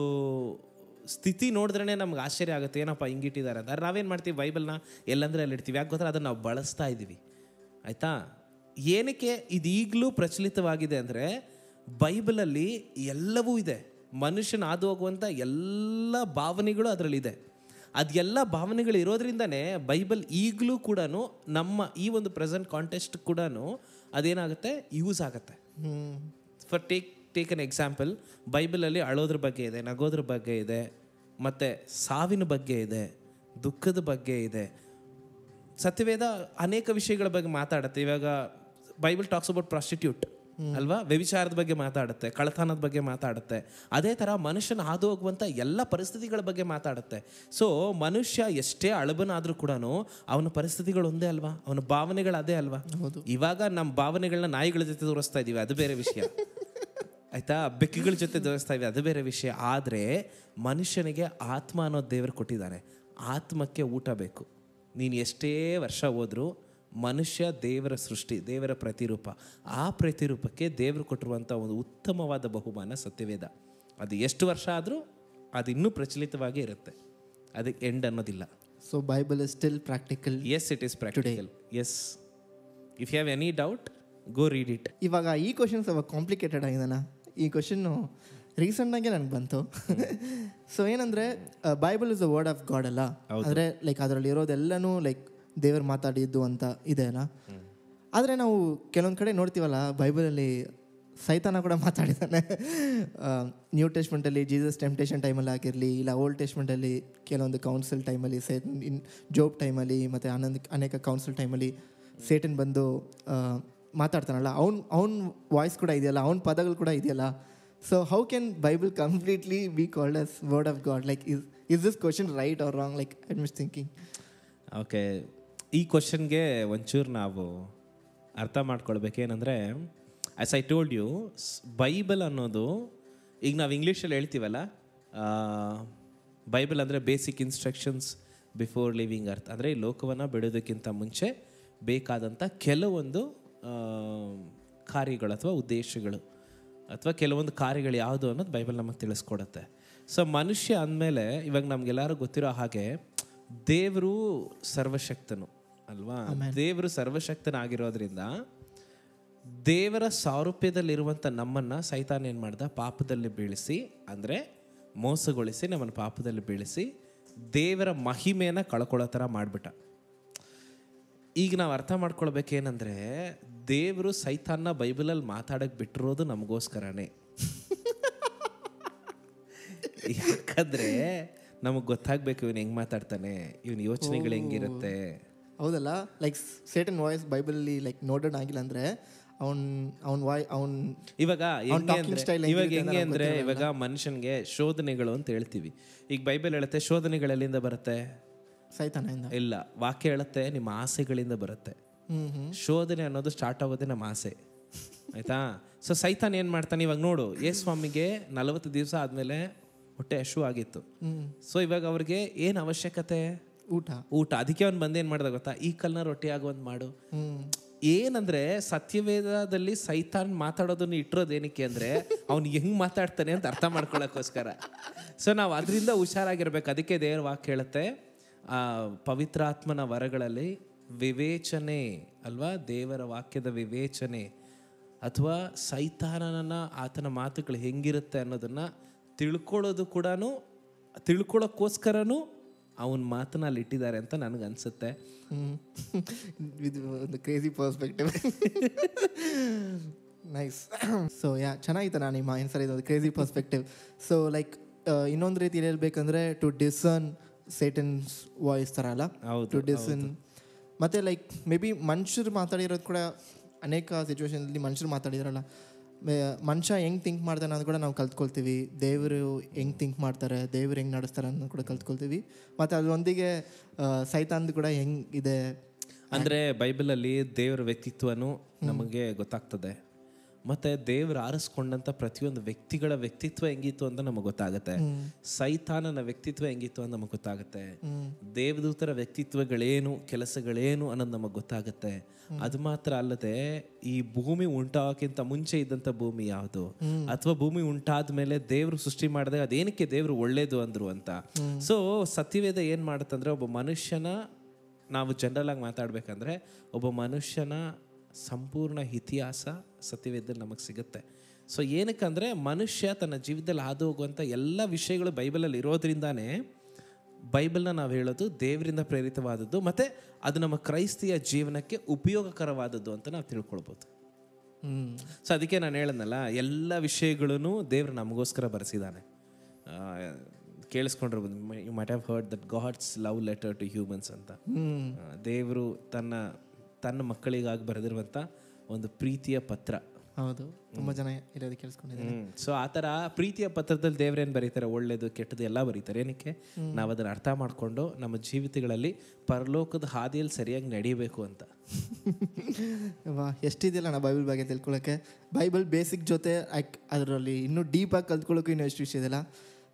ಸ್ಥಿತಿ ನೋಡಿದ್ರೇ ನಮ್ಗೆ ಆಶ್ಚರ್ಯ ಆಗುತ್ತೆ, ಏನಪ್ಪ ಹಿಂಗಿಟ್ಟಿದ್ದಾರೆ ಅಂತ. ನಾವೇನು ಮಾಡ್ತೀವಿ, ಬೈಬಲ್ನ ಎಲ್ಲಂದರೆ ಅಲ್ಲಿ ಇಡ್ತೀವಿ. ಯಾಕೆ ಗೊತ್ತಾ? ಅದನ್ನು ನಾವು ಬಳಸ್ತಾ ಇದ್ದೀವಿ, ಆಯಿತಾ? ಏನಕ್ಕೆ ಇದು ಈಗಲೂ ಪ್ರಚಲಿತವಾಗಿದೆ ಅಂದರೆ ಬೈಬಲಲ್ಲಿ ಎಲ್ಲವೂ ಇದೆ. ಮನುಷ್ಯನ ಹಾದು ಹೋಗುವಂಥ ಎಲ್ಲ ಭಾವನೆಗಳು ಅದರಲ್ಲಿದೆ. ಅದೆಲ್ಲ ಭಾವನೆಗಳು ಇರೋದ್ರಿಂದನೇ ಬೈಬಲ್ ಈಗಲೂ ಕೂಡ ನಮ್ಮ ಈ ಒಂದು ಪ್ರೆಸೆಂಟ್ ಕಾಂಟೆಸ್ಟ್ ಕೂಡ ಅದೇನಾಗುತ್ತೆ, ಯೂಸ್ ಆಗುತ್ತೆ. ಫಾರ್ ಟೇಕ್ ಅನ್ ಎಕ್ಸಾಂಪಲ್, ಬೈಬಲಲ್ಲಿ ಅಳೋದ್ರ ಬಗ್ಗೆ ಇದೆ, ನಗೋದ್ರ ಬಗ್ಗೆ ಇದೆ, ಮತ್ತು ಸಾವಿನ ಬಗ್ಗೆ ಇದೆ, ದುಃಖದ ಬಗ್ಗೆ ಇದೆ. ಸತ್ಯವೇದ ಅನೇಕ ವಿಷಯಗಳ ಬಗ್ಗೆ ಮಾತಾಡುತ್ತೆ. ಇವಾಗ ಬೈಬಲ್ ಟಾಕ್ಸ್ ಅಬೌಟ್ ಪ್ರಾಸ್ಟಿಟ್ಯೂಟ್ ಅಲ್ವಾ, ವ್ಯಭಿಚಾರದ ಬಗ್ಗೆ ಮಾತಾಡುತ್ತೆ, ಕಳ್ಳತನದ ಬಗ್ಗೆ ಮಾತಾಡುತ್ತೆ. ಅದೇ ಥರ ಮನುಷ್ಯನ ಹಾದು ಹೋಗುವಂಥ ಎಲ್ಲ ಪರಿಸ್ಥಿತಿಗಳ ಬಗ್ಗೆ ಮಾತಾಡುತ್ತೆ. ಸೊ ಮನುಷ್ಯ ಎಷ್ಟೇ ಅಳಬನಾದರೂ ಕೂಡ ಅವನ ಪರಿಸ್ಥಿತಿಗಳು ಒಂದೇ ಅಲ್ವಾ, ಅವನ ಭಾವನೆಗಳು ಅದೇ ಅಲ್ವಾ. ಇವಾಗ ನಮ್ಮ ಭಾವನೆಗಳನ್ನ ನಾಯಿಗಳ ಜೊತೆ ತೋರಿಸ್ತಾ ಇದ್ದೀವಿ, ಅದು ಬೇರೆ ವಿಷಯ ಆಯಿತಾ, ಬೆಕ್ಕುಗಳ ಜೊತೆ ತೋರಿಸ್ತಾ ಇದ್ದೀವಿ, ಅದು ಬೇರೆ ವಿಷಯ. ಆದರೆ ಮನುಷ್ಯನಿಗೆ ಆತ್ಮ ಅನ್ನೋದು ದೇವರು ಕೊಟ್ಟಿದ್ದಾನೆ. ಆತ್ಮಕ್ಕೆ ಊಟ ಬೇಕು. ನೀನು ಎಷ್ಟೇ ವರ್ಷ ಹೋದರೂ ಮನುಷ್ಯ ದೇವರ ಸೃಷ್ಟಿ, ದೇವರ ಪ್ರತಿರೂಪ. ಆ ಪ್ರತಿರೂಪಕ್ಕೆ ದೇವರು ಕೊಟ್ಟಿರುವಂಥ ಒಂದು ಉತ್ತಮವಾದ ಬಹುಮಾನ ಸತ್ಯವೇದ. ಅದು ಎಷ್ಟು ವರ್ಷ ಆದರೂ ಅದು ಇನ್ನೂ ಪ್ರಚಲಿತವಾಗಿ ಇರುತ್ತೆ, ಅದಕ್ಕೆ ಎಂಡ್ ಅನ್ನೋದಿಲ್ಲ. So Bible is still practical. Yes, it is practical. Yes, if you have any doubt go read it. ಇವಾಗ ಈ ಕ್ವಶನ್ ಸ್ವಲ್ಪ ಕಾಂಪ್ಲಿಕೇಟೆಡ್ ಆಗಿದಾನ. ಈ ಕ್ವಶನ್ನು ರೀಸೆಂಟಾಗೆ ನನಗೆ ಬಂತು. ಸೊ ಏನಂದರೆ Bible is the word of god ಅಲ್ಲ, ಅಂದರೆ ಲೈಕ್ ಅದರಲ್ಲಿ ಇರೋದೆಲ್ಲನೂ ಲೈಕ್ ದೇವರು ಮಾತಾಡಿದ್ದು ಅಂತ ಇದೆ ಅಲ್ಲ. ಆದರೆ ನಾವು ಕೆಲವೊಂದು ಕಡೆ ನೋಡ್ತೀವಲ್ಲ, ಬೈಬಲಲ್ಲಿ ಸೈತಾನ ಕೂಡ ಮಾತಾಡಿದ್ದಾನೆ. ನ್ಯೂ ಟೆಸ್ಟ್ಮೆಂಟಲ್ಲಿ ಜೀಸಸ್ ಟೆಂಪ್ಟೇಷನ್ ಟೈಮಲ್ಲಿ ಆಗಿರಲಿ, ಇಲ್ಲ ಓಲ್ಡ್ ಟೆಸ್ಟ್ಮೆಂಟಲ್ಲಿ ಕೆಲವೊಂದು ಕೌನ್ಸಿಲ್ ಟೈಮಲ್ಲಿ, ಜೋಬ್ ಟೈಮಲ್ಲಿ ಮತ್ತು ಅನೇಕ ಕೌನ್ಸಿಲ್ ಟೈಮಲ್ಲಿ ಸೇಟನ್ ಬಂದು ಮಾತಾಡ್ತಾನಲ್ಲ, ಅವ್ನ ವಾಯ್ಸ್ ಕೂಡ ಇದೆಯಲ್ಲ, ಅವ್ನ ಪದಗಳು ಕೂಡ ಇದೆಯಲ್ಲ. So how can Bible completely be called as word of God? Like is this question right or wrong? Like I am thinking. Okay, ಈ ಕ್ವಶನ್ಗೆ ಒಂಚೂರು ನಾವು ಅರ್ಥ ಮಾಡ್ಕೊಳ್ಬೇಕೇನೆಂದರೆ, as I told you, Bible ಅನ್ನೋದು ಈಗ ನಾವು ಇಂಗ್ಲೀಷಲ್ಲಿ ಹೇಳ್ತೀವಲ್ಲ, ಬೈಬಲ್ ಅಂದರೆ basic instructions before living earth, ಅಂದರೆ ಈ ಲೋಕವನ್ನು ಬಿಡೋದಕ್ಕಿಂತ ಮುಂಚೆ ಬೇಕಾದಂಥ ಕೆಲವೊಂದು ಕಾರ್ಯಗಳು ಅಥವಾ ಉದ್ದೇಶಗಳು ಅಥವಾ ಕೆಲವೊಂದು ಕಾರ್ಯಗಳು ಯಾವುದು ಅನ್ನೋದು ಬೈಬಲ್ ನಮಗೆ ತಿಳಿಸ್ಕೊಡುತ್ತೆ. ಸೊ ಮನುಷ್ಯ ಅಂದಮೇಲೆ ಇವಾಗ ನಮಗೆಲ್ಲರೂ ಗೊತ್ತಿರೋ ಹಾಗೆ ದೇವರು ಸರ್ವಶಕ್ತನು ಅಲ್ವಾ. ದೇವರು ಸರ್ವಶಕ್ತನಾಗಿರೋದ್ರಿಂದ ದೇವರ ಸಾರೂಪ್ಯದಲ್ಲಿರುವಂಥ ನಮ್ಮನ್ನು ಸೈತಾನ್ ಏನು ಮಾಡ್ದ, ಪಾಪದಲ್ಲಿ ಬೀಳಿಸಿ, ಅಂದರೆ ಮೋಸಗೊಳಿಸಿ, ನಮ್ಮನ್ನು ಪಾಪದಲ್ಲಿ ಬೀಳಿಸಿ ದೇವರ ಮಹಿಮೆಯನ್ನು ಕಳ್ಕೊಳ್ಳೋ ಥರ ಮಾಡಿಬಿಟ್ಟ. ಈಗ ನಾವು ಅರ್ಥ ಮಾಡ್ಕೊಳ್ಬೇಕೇನೆಂದರೆ, ದೇವರು ಸೈತಾನ್ನ ಬೈಬಲಲ್ಲಿ ಮಾತಾಡಕ್ಕೆ ಬಿಟ್ಟಿರೋದು ನಮಗೋಸ್ಕರನೇ. ಯಾಕಂದರೆ ನಮಗೆ ಗೊತ್ತಾಗಬೇಕು ಇವನು ಹೆಂಗೆ ಮಾತಾಡ್ತಾನೆ, ಇವನ ಯೋಚನೆಗಳು ಹೆಂಗಿರುತ್ತೆ. ಹೌದಲ್ಲ, ಲೈಕ್ ಸೇಟನ್ ವಾಯ್ಸ್ ಬೈಬಲಲ್ಲಿ ಲೈಕ್ ನೋಟೆಡ್ ಆಗಿಲ್ಲ ಅಂದರೆ ಇವಾಗ ಹೆಂಗೆ ಅಂದರೆ ಇವಾಗ ಮನುಷ್ಯನಿಗೆ ಶೋಧನೆಗಳು ಅಂತ ಹೇಳ್ತೀವಿ. ಈಗ ಬೈಬಲ್ ಹೇಳುತ್ತೆ ಶೋಧನೆಗಳು ಎಲ್ಲಿಂದ ಬರುತ್ತೆ? ಸೈತಾನದಿಂದ. ಇಲ್ಲ, ವಾಕ್ಯ ಹೇಳುತ್ತೆ ನಿಮ್ಮ ಆಸೆಗಳಿಂದ ಬರುತ್ತೆ. ಶೋಧನೆ ಅನ್ನೋದು ಸ್ಟಾರ್ಟ್ ಆಗೋದೇ ನಮ್ಮ ಆಸೆ, ಆಯ್ತಾ. ಸೊ ಸೈತಾನ್ ಏನು ಮಾಡ್ತಾನೆ, ಇವಾಗ ನೋಡು, ಸ್ವಾಮಿಗೆ 40 ದಿವಸ ಆದಮೇಲೆ ಹೊಟ್ಟೆ ಹಶು ಆಗಿತ್ತು. ಸೊ ಇವಾಗ ಅವ್ರಿಗೆ ಏನು ಅವಶ್ಯಕತೆ? ಊಟ. ಅದಕ್ಕೆ ಅವ್ನು ಬಂದೇನು ಮಾಡ್ದ ಗೊತ್ತಾ, ಈ ಕಲ್ನ ರೊಟ್ಟಿ ಆಗುವಂತ ಮಾಡು. ಏನಂದ್ರೆ ಸತ್ಯವೇದದಲ್ಲಿ ಸೈತಾನ್ ಮಾತಾಡೋದನ್ನ ಇಟ್ಟಿರೋದೇನಕ್ಕೆ ಅಂದರೆ ಅವ್ನು ಹೆಂಗ್ ಮಾತಾಡ್ತಾನೆ ಅಂತ ಅರ್ಥ ಮಾಡ್ಕೊಳ್ಳೋಕ್ಕೋಸ್ಕರ. ಸೊ ನಾವು ಅದರಿಂದ ಹುಷಾರಾಗಿರ್ಬೇಕು. ಅದಕ್ಕೆ ದೇವರ ವಾಕ್ಯ ಹೇಳುತ್ತೆ, ಪವಿತ್ರಾತ್ಮನ ವರಗಳಲ್ಲಿ ವಿವೇಚನೆ ಅಲ್ವಾ, ದೇವರ ವಾಕ್ಯದ ವಿವೇಚನೆ ಅಥವಾ ಸೈತಾನನ ಆತನ ಮಾತುಗಳು ಹೆಂಗಿರುತ್ತೆ ಅನ್ನೋದನ್ನ ತಿಳ್ಕೊಳ್ಳೋದು ಕೂಡ ತಿಳ್ಕೊಳ್ಳೋಕ್ಕೋಸ್ಕರನೂ ಅವನ ಮಾತನ್ನ ಅಲ್ಲಿ ಇಟ್ಟಿದ್ದಾರೆ ಅಂತ ನನಗೆ ಅನ್ಸುತ್ತೆ. ಒಂದು ಕ್ರೇಜಿ ಪರ್ಸ್ಪೆಕ್ಟಿವ್. ನೈಸ್. ಸೊ ಚೆನ್ನಾಗಿತ್ತು ನಾನು ನಿಮ್ಮ ಆನ್ಸರ್, ಇದು ಕ್ರೇಜಿ ಪರ್ಸ್ಪೆಕ್ಟಿವ್. ಸೊ ಲೈಕ್ ಇನ್ನೊಂದು ರೀತಿ ಹೇಳ್ಬೇಕಂದ್ರೆ ಟು ಡಿಸರ್ನ್ ಸೇಟನ್ಸ್ ವಾಯ್ಸ್ ಥರ ಅಲ್ಲ, ಟು ಡಿಸರ್ನ್. ಮತ್ತು ಲೈಕ್ ಮೇ ಬಿ ಮನುಷ್ಯರು ಮಾತಾಡಿರೋದು ಕೂಡ ಅನೇಕ ಸಿಚುವೇಶನಲ್ಲಿ ಮನುಷ್ಯರು ಮಾತಾಡಿದ್ರಲ್ಲ, ಮನುಷ್ಯ ಹೆಂಗೆ ಥಿಂಕ್ ಮಾಡ್ತಾನೆ ಅನ್ನೋದು ಕೂಡ ನಾವು ಕಲ್ತ್ಕೊಳ್ತೀವಿ. ದೇವರು ಹೆಂಗೆ ಥಿಂಕ್ ಮಾಡ್ತಾರೆ, ದೇವರು ಹೆಂಗೆ ನಡೆಸ್ತಾರೆ ಅನ್ನೋದು ಕೂಡ ಕಲ್ತ್ಕೊಳ್ತೀವಿ. ಮತ್ತು ಅದರೊಂದಿಗೆ ಸೈತಾನ್ದು ಕೂಡ ಹೆಂಗಿದೆ ಅಂದರೆ ಬೈಬಲಲ್ಲಿ ದೇವರ ವ್ಯಕ್ತಿತ್ವನೂ ನಮಗೆ ಗೊತ್ತಾಗ್ತದೆ. ಮತ್ತು ದೇವರು ಆರಿಸ್ಕೊಂಡಂಥ ಪ್ರತಿಯೊಂದು ವ್ಯಕ್ತಿಗಳ ವ್ಯಕ್ತಿತ್ವ ಹೆಂಗಿತ್ತು ಅಂತ ನಮಗೆ ಗೊತ್ತಾಗುತ್ತೆ. ಸೈತಾನನ ವ್ಯಕ್ತಿತ್ವ ಹೆಂಗಿತ್ತು ಅಂತ ನಮಗೆ ಗೊತ್ತಾಗುತ್ತೆ. ದೇವದೂತರ ವ್ಯಕ್ತಿತ್ವಗಳೇನು, ಕೆಲಸಗಳೇನು ಅನ್ನೋದು ನಮಗೆ ಗೊತ್ತಾಗುತ್ತೆ. ಅದು ಮಾತ್ರ ಅಲ್ಲದೆ ಈ ಭೂಮಿ ಉಂಟಾಗೋಕ್ಕಿಂತ ಮುಂಚೆ ಇದ್ದಂಥ ಭೂಮಿ ಯಾವುದು, ಅಥವಾ ಭೂಮಿ ಉಂಟಾದ ಮೇಲೆ ದೇವರು ಸೃಷ್ಟಿ ಮಾಡಿದಾಗ ಅದೇನಕ್ಕೆ ದೇವರು ಒಳ್ಳೇದು ಅಂದ್ರು ಅಂತ. ಸೊ ಸತ್ಯವೇದ ಏನು ಮಾಡುತ್ತಂದ್ರೆ, ಒಬ್ಬ ಮನುಷ್ಯನ, ನಾವು ಜನರಲ್ ಆಗಿ ಮಾತಾಡ್ಬೇಕಂದ್ರೆ ಒಬ್ಬ ಮನುಷ್ಯನ ಸಂಪೂರ್ಣ ಇತಿಹಾಸ ಸತ್ಯವೇದದಲ್ಲಿ ನಮಗೆ ಸಿಗುತ್ತೆ. ಸೊ ಏನಕ್ಕಂದರೆ ಮನುಷ್ಯ ತನ್ನ ಜೀವಿತದಲ್ಲಿ ಹಾದು ಹೋಗುವಂಥ ಎಲ್ಲ ವಿಷಯಗಳು ಬೈಬಲಲ್ಲಿ ಇರೋದ್ರಿಂದಾನೇ ಬೈಬಲ್ನ ನಾವು ಹೇಳೋದು ದೇವರಿಂದ ಪ್ರೇರಿತವಾದದ್ದು, ಮತ್ತು ಅದು ನಮ್ಮ ಕ್ರೈಸ್ತಿಯ ಜೀವನಕ್ಕೆ ಉಪಯೋಗಕರವಾದದ್ದು ಅಂತ ನಾವು ತಿಳ್ಕೊಳ್ಬೋದು. ಸೊ ಅದಕ್ಕೆ ನಾನು ಹೇಳದ್ನಲ್ಲ, ಎಲ್ಲ ವಿಷಯಗಳೂ ದೇವ್ರು ನಮಗೋಸ್ಕರ ಬರೆಸಿದ್ದಾನೆ. ಕೇಳಿಸ್ಕೊಂಡಿರ್ಬೋದು, you might have heard that God's love letter to humans ಅಂತ. ದೇವರು ತನ್ನ ಮಕ್ಕಳಿಗಾಗಿ ಬರೆದಿರುವಂಥ ಒಂದು ಪ್ರೀತಿಯ ಪತ್ರ. ಹೌದು, ತುಂಬ ಜನ ಇರೋದು ಕೇಳಿಸ್ಕೊಂಡಿದ್ದಾರೆ. ಸೊ ಆ ಥರ ಪ್ರೀತಿಯ ಪತ್ರದಲ್ಲಿ ದೇವ್ರೇನು ಬರೀತಾರೆ, ಒಳ್ಳೇದು ಕೆಟ್ಟದ್ದು ಎಲ್ಲ ಬರೀತಾರೆ. ಏನಕ್ಕೆ? ನಾವು ಅದನ್ನು ಅರ್ಥ ಮಾಡಿಕೊಂಡು ನಮ್ಮ ಜೀವಿತಗಳಲ್ಲಿ ಪರಲೋಕದ ಹಾದಿಯಲ್ಲಿ ಸರಿಯಾಗಿ ನಡೀಬೇಕು ಅಂತ. ವಾ, ಎಷ್ಟಿದೆಯಲ್ಲ ನಾ ಬೈಬಲ್ ಬಗ್ಗೆ ತಿಳ್ಕೊಳ್ಳೋಕ್ಕೆ. ಬೈಬಲ್ ಬೇಸಿಕ್ ಜೊತೆ ಅದರಲ್ಲಿ ಇನ್ನೂ ಡೀಪಾಗಿ ಕಲ್ತ್ಕೊಳ್ಳೋಕ್ಕೂ ಇನ್ನೂ ಎಷ್ಟು ವಿಷಯ ಇದೆಯಲ್ಲ.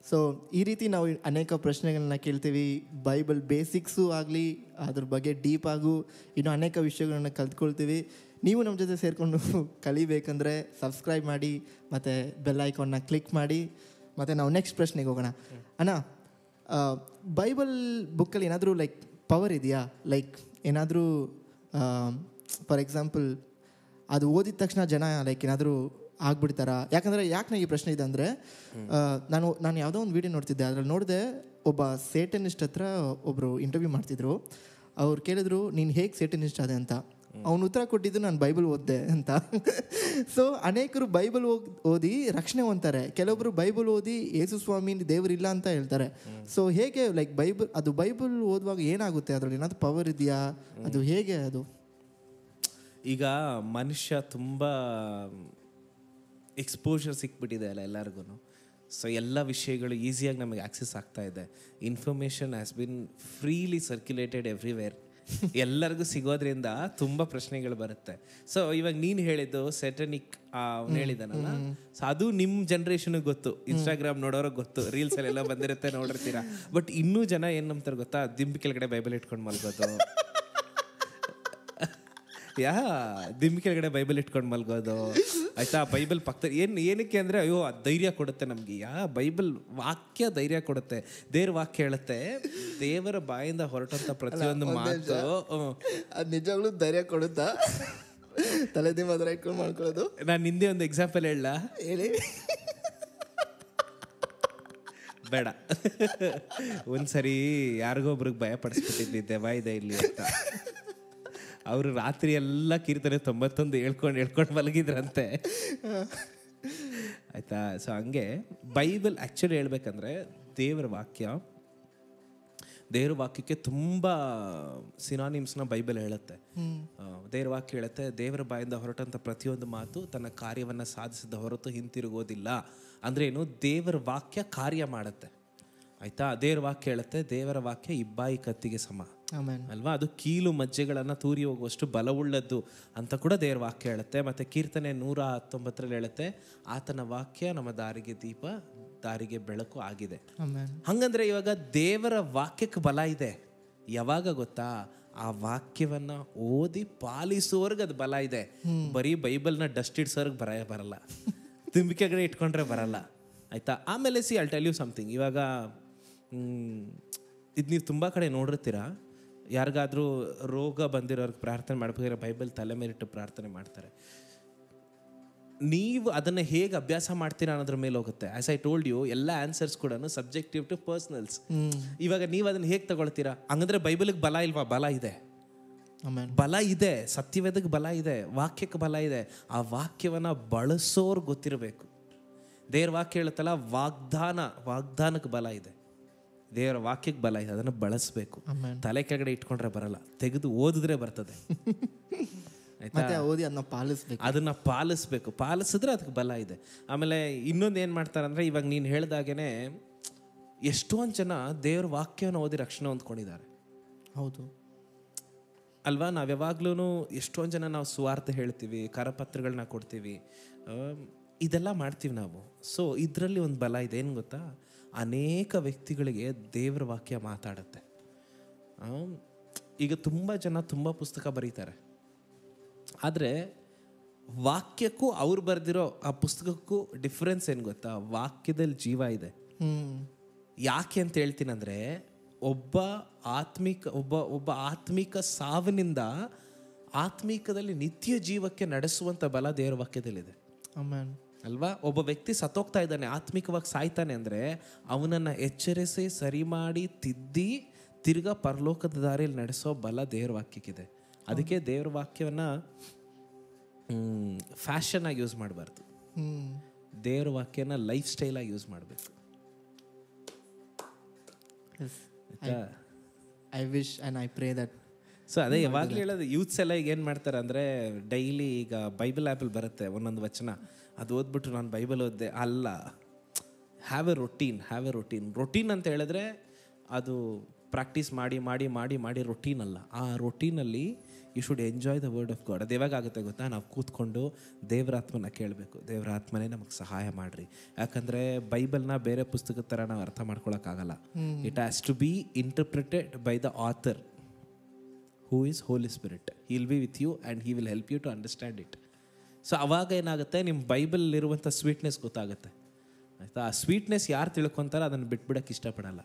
ಸೊ ಈ ರೀತಿ ನಾವು ಅನೇಕ ಪ್ರಶ್ನೆಗಳನ್ನ ಕೇಳ್ತೀವಿ. ಬೈಬಲ್ ಬೇಸಿಕ್ಸು ಆಗಲಿ, ಅದ್ರ ಬಗ್ಗೆ ಡೀಪಾಗೂ ಇನ್ನೂ ಅನೇಕ ವಿಷಯಗಳನ್ನ ಕಲ್ತ್ಕೊಳ್ತೀವಿ. ನೀವು ನಮ್ಮ ಜೊತೆ ಸೇರಿಕೊಂಡು ಕಲಿಬೇಕಂದ್ರೆ ಸಬ್ಸ್ಕ್ರೈಬ್ ಮಾಡಿ ಮತ್ತು ಬೆಲ್ ಐಕಾನ್ನ ಕ್ಲಿಕ್ ಮಾಡಿ. ಮತ್ತು ನಾವು ನೆಕ್ಸ್ಟ್ ಪ್ರಶ್ನೆಗೆ ಹೋಗೋಣ. ಅಣ್ಣ, ಬೈಬಲ್ ಬುಕ್ಕಲ್ಲಿ ಏನಾದರೂ ಲೈಕ್ ಪವರ್ ಇದೆಯಾ? ಲೈಕ್ ಏನಾದರೂ ಫಾರ್ ಎಕ್ಸಾಂಪಲ್ ಅದು ಓದಿದ ತಕ್ಷಣ ಜನ ಲೈಕ್ ಏನಾದರೂ ಆಗ್ಬಿಡ್ತಾರಾ? ಯಾಕಂದರೆ ನನಗೆ ಈ ಪ್ರಶ್ನೆ ಇದೆ ಅಂದರೆ, ನಾನು ಯಾವುದೋ ಒಂದು ವೀಡಿಯೋ ನೋಡ್ತಿದ್ದೆ. ಅದರಲ್ಲಿ ನೋಡಿದೆ, ಒಬ್ಬ ಸೇಟನಿಸ್ಟ್ ಹತ್ರ ಒಬ್ಬರು ಇಂಟರ್ವ್ಯೂ ಮಾಡ್ತಿದ್ರು. ಅವ್ರು ಕೇಳಿದ್ರು, ನೀನು ಹೇಗೆ ಸೇಟನಿಸ್ಟ್ ಆದೆ ಅಂತ. ಅವನು ಉತ್ತರ ಕೊಟ್ಟಿದ್ದು, ನಾನು ಬೈಬಲ್ ಓದಿದೆ ಅಂತ. ಸೊ ಅನೇಕರು ಬೈಬಲ್ ಓದಿ ರಕ್ಷಣೆ ಹೊಂತಾರೆ, ಕೆಲವೊಬ್ಬರು ಬೈಬಲ್ ಓದಿ ಯೇಸು ಸ್ವಾಮಿ ದೇವರಿಲ್ಲ ಅಂತ ಹೇಳ್ತಾರೆ. ಸೊ ಹೇಗೆ ಲೈಕ್ ಬೈಬಲ್ ಓದುವಾಗ ಏನಾಗುತ್ತೆ? ಅದರಲ್ಲಿ ಏನಾದರೂ ಪವರ್ ಇದೆಯಾ? ಅದು ಹೇಗೆ? ಅದು ಈಗ ಮನುಷ್ಯ ತುಂಬ ಎಕ್ಸ್ಪೋಜರ್ ಸಿಕ್ಬಿಟ್ಟಿದೆ ಅಲ್ಲ ಎಲ್ಲರಿಗೂ. ಸೊ ಎಲ್ಲ ವಿಷಯಗಳು ಈಸಿಯಾಗಿ ನಮಗೆ ಆಕ್ಸೆಸ್ ಆಗ್ತಾ ಇದೆ. Information has been freely circulated everywhere. ಎಲ್ಲರಿಗೂ ಸಿಗೋದ್ರಿಂದ ತುಂಬ ಪ್ರಶ್ನೆಗಳು ಬರುತ್ತೆ. ಸೊ ಇವಾಗ ನೀನು ಹೇಳಿದ್ದು ಸೆಟನಿಕ್ ಅವ್ನು ಹೇಳಿದಾನಲ್ಲ, ಸೊ ಅದು ನಿಮ್ಮ ಜನ್ರೇಷನ್ಗೆ ಗೊತ್ತು, ಇನ್ಸ್ಟಾಗ್ರಾಮ್ ನೋಡೋರಿಗೆ ಗೊತ್ತು, ರೀಲ್ಸಲ್ಲೆಲ್ಲ ಬಂದಿರುತ್ತೆ, ನೋಡಿರ್ತೀರಾ. ಬಟ್ ಇನ್ನೂ ಜನ ಏನು ನಂಬ್ತಾರೆ ಗೊತ್ತಾ? ದಿಂಬಿ ಕೆಳಗಡೆ ಬೈಬಲ್ ಇಟ್ಕೊಂಡು ಮಲ್ಗೋದು. ದಿಂಬಿ ಕೆಳಗಡೆ ಬೈಬಲ್ ಇಟ್ಕೊಂಡು ಮಲ್ಗೋದು, ಆಯ್ತಾ? ಬೈಬಲ್ ಪಕ್ಕದಲ್ಲಿ ಏನಕ್ಕೆ ಅಂದರೆ, ಅಯ್ಯೋ ಅದು ಧೈರ್ಯ ಕೊಡುತ್ತೆ ನಮಗೆ. ಬೈಬಲ್ ವಾಕ್ಯ ಧೈರ್ಯ ಕೊಡುತ್ತೆ. ದೇವ್ರ ವಾಕ್ಯ ಹೇಳುತ್ತೆ, ದೇವರ ಬಾಯಿಂದ ಹೊರಟಂತ ಪ್ರತಿಯೊಂದು ಮಾತು ಅದು ನಿಜವಾಗ್ಲೂ ಧೈರ್ಯ ಕೊಡುತ್ತಾ? ತಲೆ ಮಾತ್ರ ಇಟ್ಕೊಂಡು ಮಾಡ್ಕೊಳ್ಳೋದು. ನಾನು ಹಿಂದೆ ಒಂದು ಎಕ್ಸಾಂಪಲ್ ಹೇಳ, ಹೇಳಿ. ಬೇಡ. ಒಂದ್ಸರಿ ಯಾರಿಗೊಬ್ರಿಗೆ ಭಯ ಪಡಿಸ್ಬಿಟ್ಟಿದ್ದೆ, ದೆವ್ವ ಇದೆ ಇಲ್ಲಿ ಅಂತ. ಅವರು ರಾತ್ರಿ ಎಲ್ಲ ಕೀರ್ತನೆ 91 ಹೇಳ್ಕೊಂಡು ಮಲಗಿದ್ರಂತೆ, ಆಯ್ತಾ? ಸೊ ಹಂಗೆ ಬೈಬಲ್ ಆ್ಯಕ್ಚುಲಿ ಹೇಳ್ಬೇಕಂದ್ರೆ ದೇವರ ವಾಕ್ಯಕ್ಕೆ ತುಂಬ ಸಿನಾನಿಮ್ಸ್ನ ಬೈಬಲ್ ಹೇಳುತ್ತೆ. ದೇವರ ವಾಕ್ಯ ಹೇಳುತ್ತೆ, ದೇವರ ಬಾಯಿಂದ ಹೊರಟಂಥ ಪ್ರತಿಯೊಂದು ಮಾತು ತನ್ನ ಕಾರ್ಯವನ್ನು ಸಾಧಿಸಿದ ಹೊರತು ಹಿಂತಿರುಗೋದಿಲ್ಲ. ಅಂದ್ರೆ ಏನು? ದೇವರ ವಾಕ್ಯ ಕಾರ್ಯ ಮಾಡುತ್ತೆ, ಆಯ್ತಾ? ದೇವರ ವಾಕ್ಯ ಹೇಳುತ್ತೆ, ದೇವರ ವಾಕ್ಯ ಇಬ್ಬಾಯಿ ಕತ್ತಿಗೆ ಸಮ ಅಲ್ವಾ? ಅದು ಕೀಲು ಮಜ್ಜೆಗಳನ್ನು ತೂರಿ ಹೋಗುವಷ್ಟು ಬಲವುಳ್ಳದ್ದು ಅಂತ ಕೂಡ ದೇವರ ವಾಕ್ಯ ಹೇಳುತ್ತೆ. ಮತ್ತು ಕೀರ್ತನೆ 119 ಹೇಳುತ್ತೆ, ಆತನ ವಾಕ್ಯ ನಮ್ಮ ದಾರಿಗೆ ದೀಪ, ದಾರಿಗೆ ಬೆಳಕು ಆಗಿದೆ. ಹಂಗಂದ್ರೆ ಇವಾಗ ದೇವರ ವಾಕ್ಯಕ್ಕೆ ಬಲ ಇದೆ. ಯಾವಾಗ ಗೊತ್ತಾ? ಆ ವಾಕ್ಯವನ್ನ ಓದಿ ಪಾಲಿಸೋರ್ಗೆ ಅದು ಬಲ ಇದೆ. ಬರೀ ಬೈಬಲ್ನ ಡಸ್ಟ್ ಇಡ್ಸೋರ್ಗೆ ಬರಲ್ಲ, ತುಂಬಿಕೆಗಡೆ ಇಟ್ಕೊಂಡ್ರೆ ಬರಲ್ಲ, ಆಯ್ತಾ? ಆಮೇಲೆ ಐಲ್ ಟೆಲ್ ಯು ಸಮಥಿಂಗ್. ಇವಾಗ ಇದು ನೀವು ತುಂಬ ಕಡೆ ನೋಡಿರ್ತೀರ, ಯಾರಿಗಾದ್ರೂ ರೋಗ ಬಂದಿರೋರ್ಗೆ ಪ್ರಾರ್ಥನೆ ಮಾಡ್ಬೇಕಾದ್ರೆ ಬೈಬಲ್ ತಲೆ ಮೇಲಿಟ್ಟು ಪ್ರಾರ್ಥನೆ ಮಾಡ್ತಾರೆ. ನೀವು ಅದನ್ನು ಹೇಗೆ ಅಭ್ಯಾಸ ಮಾಡ್ತೀರಾ ಅನ್ನೋದ್ರ ಮೇಲೆ ಹೋಗುತ್ತೆ. ಆಸ್ ಐ ಟೋಲ್ಡ್ ಯು, ಎಲ್ಲ ಆನ್ಸರ್ಸ್ ಕೂಡ ಸಬ್ಜೆಕ್ಟಿವ್ ಟು ಪರ್ಸನಲ್ಸ್. ಇವಾಗ ನೀವು ಅದನ್ನು ಹೇಗೆ ತಗೊಳ್ತೀರಾ? ಹಂಗಂದ್ರೆ ಬೈಬಲ್ಗೆ ಬಲ ಇಲ್ವಾ? ಬಲ ಇದೆ, ಬಲ ಇದೆ. ಸತ್ಯವೇದಕ್ಕೆ ಬಲ ಇದೆ, ವಾಕ್ಯಕ್ಕೆ ಬಲ ಇದೆ. ಆ ವಾಕ್ಯವನ್ನ ಬಳಸೋರು ಗೊತ್ತಿರಬೇಕು. ದೇವ್ರ ವಾಕ್ಯ ಹೇಳುತ್ತಲ್ಲ, ವಾಗ್ದಾನಕ್ಕೆ ಬಲ ಇದೆ, ದೇವರ ವಾಕ್ಯಕ್ಕೆ ಬಲ ಇದೆ. ಅದನ್ನು ಬಳಸಬೇಕು. ತಲೆ ಕೆಳಗಡೆ ಇಟ್ಕೊಂಡ್ರೆ ಬರಲ್ಲ, ತೆಗೆದು ಓದಿದ್ರೆ ಬರ್ತದೆ. ಅದನ್ನ ಪಾಲಿಸ್ಬೇಕು. ಪಾಲಿಸಿದ್ರೆ ಅದಕ್ಕೆ ಬಲ ಇದೆ. ಆಮೇಲೆ ಇನ್ನೊಂದು ಏನು ಮಾಡ್ತಾರೆ ಅಂದರೆ, ಇವಾಗ ನೀನು ಹೇಳ್ದಾಗೇನೆ ಎಷ್ಟೊಂದು ಜನ ದೇವ್ರ ವಾಕ್ಯವನ್ನು ಓದಿ ರಕ್ಷಣೆ ಹೊಂದ್ಕೊಂಡಿದ್ದಾರೆ. ಹೌದು ಅಲ್ವಾ? ನಾವು ಯಾವಾಗ್ಲೂ ಎಷ್ಟೊಂದು ಜನ ನಾವು ಸುವಾರ್ತೆ ಹೇಳ್ತೀವಿ, ಕರಪತ್ರಗಳನ್ನ ಕೊಡ್ತೀವಿ, ಇದೆಲ್ಲ ಮಾಡ್ತೀವಿ ನಾವು. ಸೊ ಇದರಲ್ಲಿ ಒಂದು ಬಲ ಇದೆ. ಏನು ಗೊತ್ತಾ? ಅನೇಕ ವ್ಯಕ್ತಿಗಳಿಗೆ ದೇವ್ರ ವಾಕ್ಯ ಮಾತಾಡುತ್ತೆ. ಈಗ ತುಂಬ ಜನ ತುಂಬ ಪುಸ್ತಕ ಬರೀತಾರೆ, ಆದರೆ ವಾಕ್ಯಕ್ಕೂ ಅವ್ರು ಬರೆದಿರೋ ಆ ಪುಸ್ತಕಕ್ಕೂ ಡಿಫ್ರೆನ್ಸ್ ಏನು ಗೊತ್ತಾ? ವಾಕ್ಯದಲ್ಲಿ ಜೀವ ಇದೆ. ಯಾಕೆ ಅಂತ ಹೇಳ್ತೀನಂದ್ರೆ, ಒಬ್ಬ ಆತ್ಮಿಕ ಸಾವಿನಿಂದ ಆತ್ಮಿಕದಲ್ಲಿ ನಿತ್ಯ ಜೀವಕ್ಕೆ ನಡೆಸುವಂಥ ಬಲ ದೇವರ ವಾಕ್ಯದಲ್ಲಿದೆ ಅಲ್ವಾ? ಒಬ್ಬ ವ್ಯಕ್ತಿ ಸತ್ತೋಗ್ತಾ ಇದ್ದಾನೆ, ಆತ್ಮಿಕವಾಗಿ ಸಾಯ್ತಾನೆ ಅಂದರೆ ಅವನನ್ನು ಎಚ್ಚರಿಸಿ ಸರಿ ಮಾಡಿ ತಿದ್ದಿ ತಿರ್ಗಾ ಪರಲೋಕದ ದಾರಿಯಲ್ಲಿ ನಡೆಸೋ ಬಲ ದೇವರ ವಾಕ್ಯಕ್ಕಿದೆ. ಅದಕ್ಕೆ ದೇವರ ವಾಕ್ಯವನ್ನ ಫ್ಯಾಷನ್ ಆಗಿ ಯೂಸ್ ಮಾಡಬಾರ್ದು. ದೇವ್ರ ವಾಕ್ಯನ ಲೈಫ್ ಸ್ಟೈಲಾಗಿ ಯೂಸ್ ಮಾಡಬೇಕು. I wish and I pray that. So ಅದೇ ಯಾವಾಗಲೂ ಹೇಳೋದು, ಯೂತ್ಸ್ ಎಲ್ಲ ಈಗ ಏನು ಮಾಡ್ತಾರೆ ಅಂದರೆ, ಡೈಲಿ ಈಗ ಬೈಬಲ್ ಆ್ಯಪಲ್ಲಿ ಬರುತ್ತೆ ಒಂದೊಂದು ವಚನ, ಅದು ಓದ್ಬಿಟ್ಟು ನಾನು ಬೈಬಲ್ ಓದಿದೆ ಅಲ್ಲ. ಹ್ಯಾವ್ ಎ ರೊಟೀನ್ ಅಂತ ಹೇಳಿದ್ರೆ ಅದು ಪ್ರಾಕ್ಟೀಸ್ ಮಾಡಿ ಮಾಡಿ ಮಾಡಿ ಮಾಡಿ ರೊಟೀನ್ ಅಲ್ಲ. ಆ ರೊಟೀನಲ್ಲಿ you should enjoy the word of God. ಅದು ಯಾವಾಗ ಆಗುತ್ತೆ ಗೊತ್ತಾ? ನಾವು ಕೂತ್ಕೊಂಡು ದೇವರ ಆತ್ಮನ ಕೇಳಬೇಕು, ದೇವರ ಆತ್ಮನೇ ನಮಗೆ ಸಹಾಯ ಮಾಡಿರಿ. ಯಾಕಂದರೆ ಬೈಬಲ್ನ ಬೇರೆ ಪುಸ್ತಕದ ಥರ ನಾವು ಅರ್ಥ ಮಾಡ್ಕೊಳಕ್ಕಾಗಲ್ಲ. It has to be interpreted by the author who is Holy Spirit. He will be with you and he will help you to understand it. So ಅವಾಗ ಏನಾಗುತ್ತೆ, ನಿಮ್ಮ ಬೈಬಲಲ್ಲಿರುವಂಥ ಸ್ವೀಟ್ನೆಸ್ ಗೊತ್ತಾಗುತ್ತೆ. ಆಯಿತಾ? ಆ ಸ್ವೀಟ್ನೆಸ್ ಯಾರು ತಿಳ್ಕೊತಾರೆ ಅದನ್ನು ಬಿಟ್ಬಿಡೋಕ್ಕೆ ಇಷ್ಟಪಡಲ್ಲ.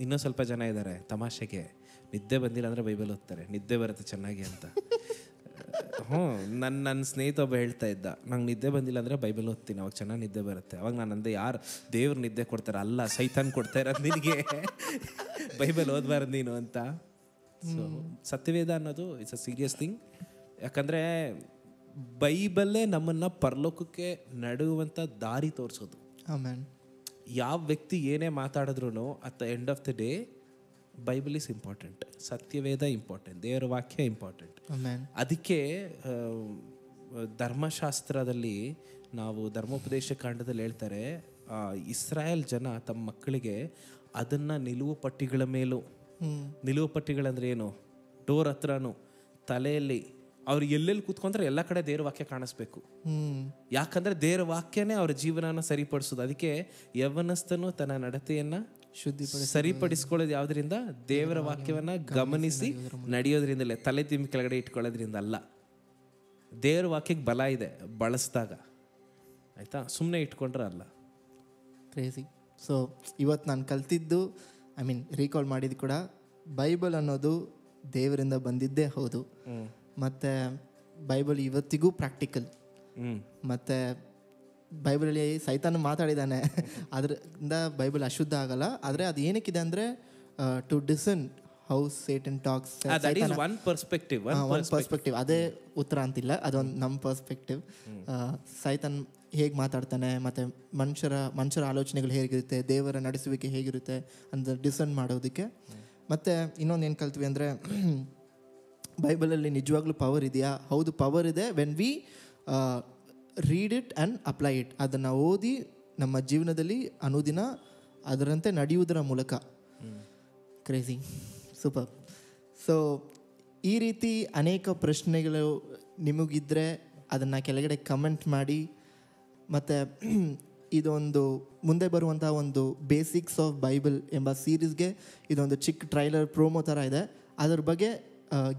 ಇನ್ನೂ ಸ್ವಲ್ಪ ಜನ ಇದ್ದಾರೆ ತಮಾಷೆಗೆ, ನಿದ್ದೆ ಬಂದಿಲ್ಲ ಅಂದರೆ ಬೈಬಲ್ ಓದ್ತಾರೆ, ನಿದ್ದೆ ಬರುತ್ತೆ ಚೆನ್ನಾಗಿ ಅಂತ. ನನ್ನ ಸ್ನೇಹಿತ ಒಬ್ಬ ಹೇಳ್ತಾ ಇದ್ದ, ನಂಗೆ ನಿದ್ದೆ ಬಂದಿಲ್ಲ ಅಂದರೆ ಬೈಬಲ್ ಓದ್ತೀನಿ, ಅವಾಗ ಚೆನ್ನಾಗಿ ನಿದ್ದೆ ಬರುತ್ತೆ. ಅವಾಗ ನಾನು ಅಂದೆ, ಯಾರು ದೇವ್ರು ನಿದ್ದೆ ಕೊಡ್ತಾರೆ? ಅಲ್ಲ, ಸೈತಾನ್ ಕೊಡ್ತಾ ಇರೋದು ನಿನಗೆ, ಬೈಬಲ್ ಓದಬಾರ್ದು ನೀನು ಅಂತ. ಸೊ ಸತ್ಯವೇದ ಅನ್ನೋದು ಇಟ್ಸ್ ಅ ಸೀರಿಯಸ್ ಥಿಂಗ್. ಯಾಕಂದರೆ ಬೈಬಲ್ಲೇ ನಮ್ಮನ್ನು ಪರಲೋಕಕ್ಕೆ ನಡೆಯುವಂಥ ದಾರಿ ತೋರಿಸೋದು. ಯಾವ ವ್ಯಕ್ತಿ ಏನೇ ಮಾತಾಡಿದ್ರು at the end of the day Bible is important, Satyaveda important, ದೇವರ ವಾಕ್ಯ ಇಂಪಾರ್ಟೆಂಟ್. ಅದಕ್ಕೆ ಧರ್ಮಶಾಸ್ತ್ರದಲ್ಲಿ ನಾವು ಧರ್ಮೋಪದೇಶ ಕಾಂಡದಲ್ಲಿ ಹೇಳ್ತಾರೆ, ಇಸ್ರಾಯೇಲ್ ಜನ ತಮ್ಮ ಮಕ್ಕಳಿಗೆ ಅದನ್ನು ನಿಲುವು ಪಟ್ಟಿಗಳ ಮೇಲೂ, ನಿಲುವು ಪಟ್ಟಿಗಳಂದ್ರೆ ಏನು, ಡೋರ್ ಹತ್ರನೂ, ತಲೆಯಲ್ಲಿ, ಅವ್ರು ಎಲ್ಲೆಲ್ಲಿ ಕೂತ್ಕೊಂಡ್ರೆ ಎಲ್ಲ ಕಡೆ ದೇವ್ರ ವಾಕ್ಯ ಕಾಣಿಸ್ಬೇಕು. ಯಾಕಂದ್ರೆ ದೇವ್ರ ವಾಕ್ಯನೇ ಅವ್ರ ಜೀವನನ ಸರಿಪಡಿಸೋದು. ಅದಕ್ಕೆ ಯೌವನಸ್ಥನು ತನ್ನ ನಡತೆಯನ್ನ ಸರಿಪಡಿಸ್ಕೊಳ್ಳೋದು ಯಾವುದರಿಂದ? ದೇವರ ವಾಕ್ಯವನ್ನ ಗಮನಿಸಿ ನಡೆಯೋದ್ರಿಂದಲೇ, ತಲೆ ತಿಮ್ಮಿ ಕೆಳಗಡೆ ಇಟ್ಕೊಳ್ಳೋದ್ರಿಂದ ಅಲ್ಲ. ದೇವರ ವಾಕ್ಯಕ್ಕೆ ಬಲ ಇದೆ ಬಳಸಿದಾಗ, ಆಯ್ತಾ? ಸುಮ್ಮನೆ ಇಟ್ಕೊಂಡ್ರೆ ಅಲ್ಲ. ಕ್ರೇಜಿ. ಸೊ ಇವತ್ತು ನಾನು ಕಲ್ತಿದ್ದು, ರೀಕಾಲ್ ಮಾಡಿದ್ದು ಕೂಡ, ಬೈಬಲ್ ಅನ್ನೋದು ದೇವರಿಂದ ಬಂದಿದ್ದೇ ಹೌದು. ಮತ್ತು ಬೈಬಲ್ ಇವತ್ತಿಗೂ ಪ್ರಾಕ್ಟಿಕಲ್. ಮತ್ತು ಬೈಬಲಲ್ಲಿ ಸೈತಾನ ಮಾತಾಡಿದ್ದಾನೆ, ಅದರಿಂದ ಬೈಬಲ್ ಅಶುದ್ಧ ಆಗಲ್ಲ. ಆದರೆ ಅದು ಏನಕ್ಕಿದೆ ಅಂದರೆ to discern how Satan talks. One perspective. ಅದೇ ಉತ್ತರ ಅಂತಿಲ್ಲ, ಅದೊಂದು ನಮ್ಮ ಪರ್ಸ್ಪೆಕ್ಟಿವ್. ಸೈತಾನ್ ಹೇಗೆ ಮಾತಾಡ್ತಾನೆ, ಮತ್ತು ಮನುಷ್ಯರ ಆಲೋಚನೆಗಳು ಹೇಗಿರುತ್ತೆ, ದೇವರ ನಡೆಸುವಿಕೆ ಹೇಗಿರುತ್ತೆ ಅಂತ ಡಿಸನ್ ಮಾಡೋದಕ್ಕೆ. ಮತ್ತು ಇನ್ನೊಂದು ಏನು ಕಲ್ತ್ವಿ ಅಂದರೆ, ಬೈಬಲಲ್ಲಿ ನಿಜವಾಗ್ಲೂ ಪವರ್ ಇದೆಯಾ? ಹೌದು, ಪವರ್ ಇದೆ. When we read it and apply it, ಅದನ್ನು ಓದಿ ನಮ್ಮ ಜೀವನದಲ್ಲಿ ಅನುದಿನ ಅದರಂತೆ ನಡೆಯುವುದರ ಮೂಲಕ. Crazy, super. ಸೊ ಈ ರೀತಿ ಅನೇಕ ಪ್ರಶ್ನೆಗಳು ನಿಮಗಿದ್ದರೆ ಅದನ್ನು ಕೆಳಗಡೆ ಕಮೆಂಟ್ ಮಾಡಿ. ಮತ್ತು ಇದೊಂದು ಮುಂದೆ ಬರುವಂಥ ಒಂದು ಬೇಸಿಕ್ಸ್ ಆಫ್ ಬೈಬಲ್ ಎಂಬ ಸೀರೀಸ್ಗೆ ಇದೊಂದು ಚಿಕ್ಕ ಟ್ರೈಲರ್ ಪ್ರೋಮೋ ಥರ ಇದೆ. ಅದ್ರ ಬಗ್ಗೆ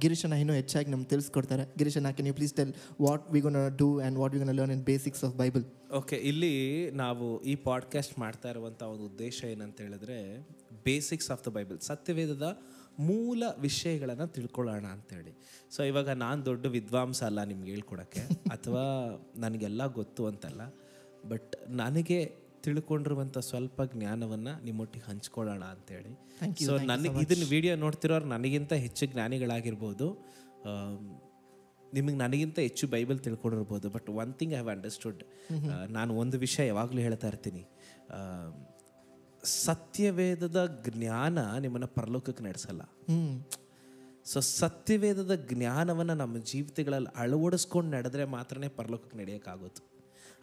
ಗಿರೀಶನ ಇನ್ನೂ ಹೆಚ್ಚಾಗಿ ನಮ್ಗೆ ತಿಳಿಸ್ಕೊಡ್ತಾರೆ. ಗಿರೀಶನ, can you please tell what we gonna do and what we gonna learn in basics of Bible? Okay, ಇಲ್ಲಿ ನಾವು ಈ ಪಾಡ್ಕಾಸ್ಟ್ ಮಾಡ್ತಾ ಇರುವಂಥ ಒಂದು ಉದ್ದೇಶ ಏನಂತ ಹೇಳಿದ್ರೆ, ಬೇಸಿಕ್ಸ್ ಆಫ್ ದ ಬೈಬಲ್, ಸತ್ಯವೇದದ ಮೂಲ ವಿಷಯಗಳನ್ನು ತಿಳ್ಕೊಳ್ಳೋಣ ಅಂತೇಳಿ. ಸೊ ಇವಾಗ ನಾನು ದೊಡ್ಡ ವಿದ್ವಾಂಸ ಅಲ್ಲ ನಿಮ್ಗೆ ಹೇಳ್ಕೊಡೋಕ್ಕೆ, ಅಥವಾ ನನಗೆಲ್ಲ ಗೊತ್ತು ಅಂತಲ್ಲ, ಬಟ್ ನನಗೆ ತಿಳ್ಕೊಂಡಿರುವಂಥ ಸ್ವಲ್ಪ ಜ್ಞಾನವನ್ನು ನಿಮ್ಮೊಟ್ಟಿಗೆ ಹಂಚ್ಕೊಳ್ಳೋಣ ಅಂತೇಳಿ. ಸೊ ಇದನ್ನು ವಿಡಿಯೋ ನೋಡ್ತಿರೋರು ನನಗಿಂತ ಹೆಚ್ಚು ಜ್ಞಾನಿಗಳಾಗಿರ್ಬೋದು, ನಿಮಗೆ ನನಗಿಂತ ಹೆಚ್ಚು ಬೈಬಲ್ ತಿಳ್ಕೊಂಡಿರ್ಬೋದು. But one thing I have understood, ನಾನು ಒಂದು ವಿಷಯ ಯಾವಾಗಲೂ ಹೇಳ್ತಾ ಇರ್ತೀನಿ, ಸತ್ಯವೇದದ ಜ್ಞಾನ ನಿಮ್ಮನ್ನು ಪರಲೋಕಕ್ಕೆ ನಡೆಸಲ್ಲ. ಸೊ ಸತ್ಯವೇದದ ಜ್ಞಾನವನ್ನು ನಮ್ಮ ಜೀವಿತಗಳಲ್ಲಿ ಅಳವಡಿಸ್ಕೊಂಡು ನಡೆದ್ರೆ ಮಾತ್ರನೇ ಪರಲೋಕಕ್ಕೆ ನಡೆಯೋಕ್ಕಾಗೋದು,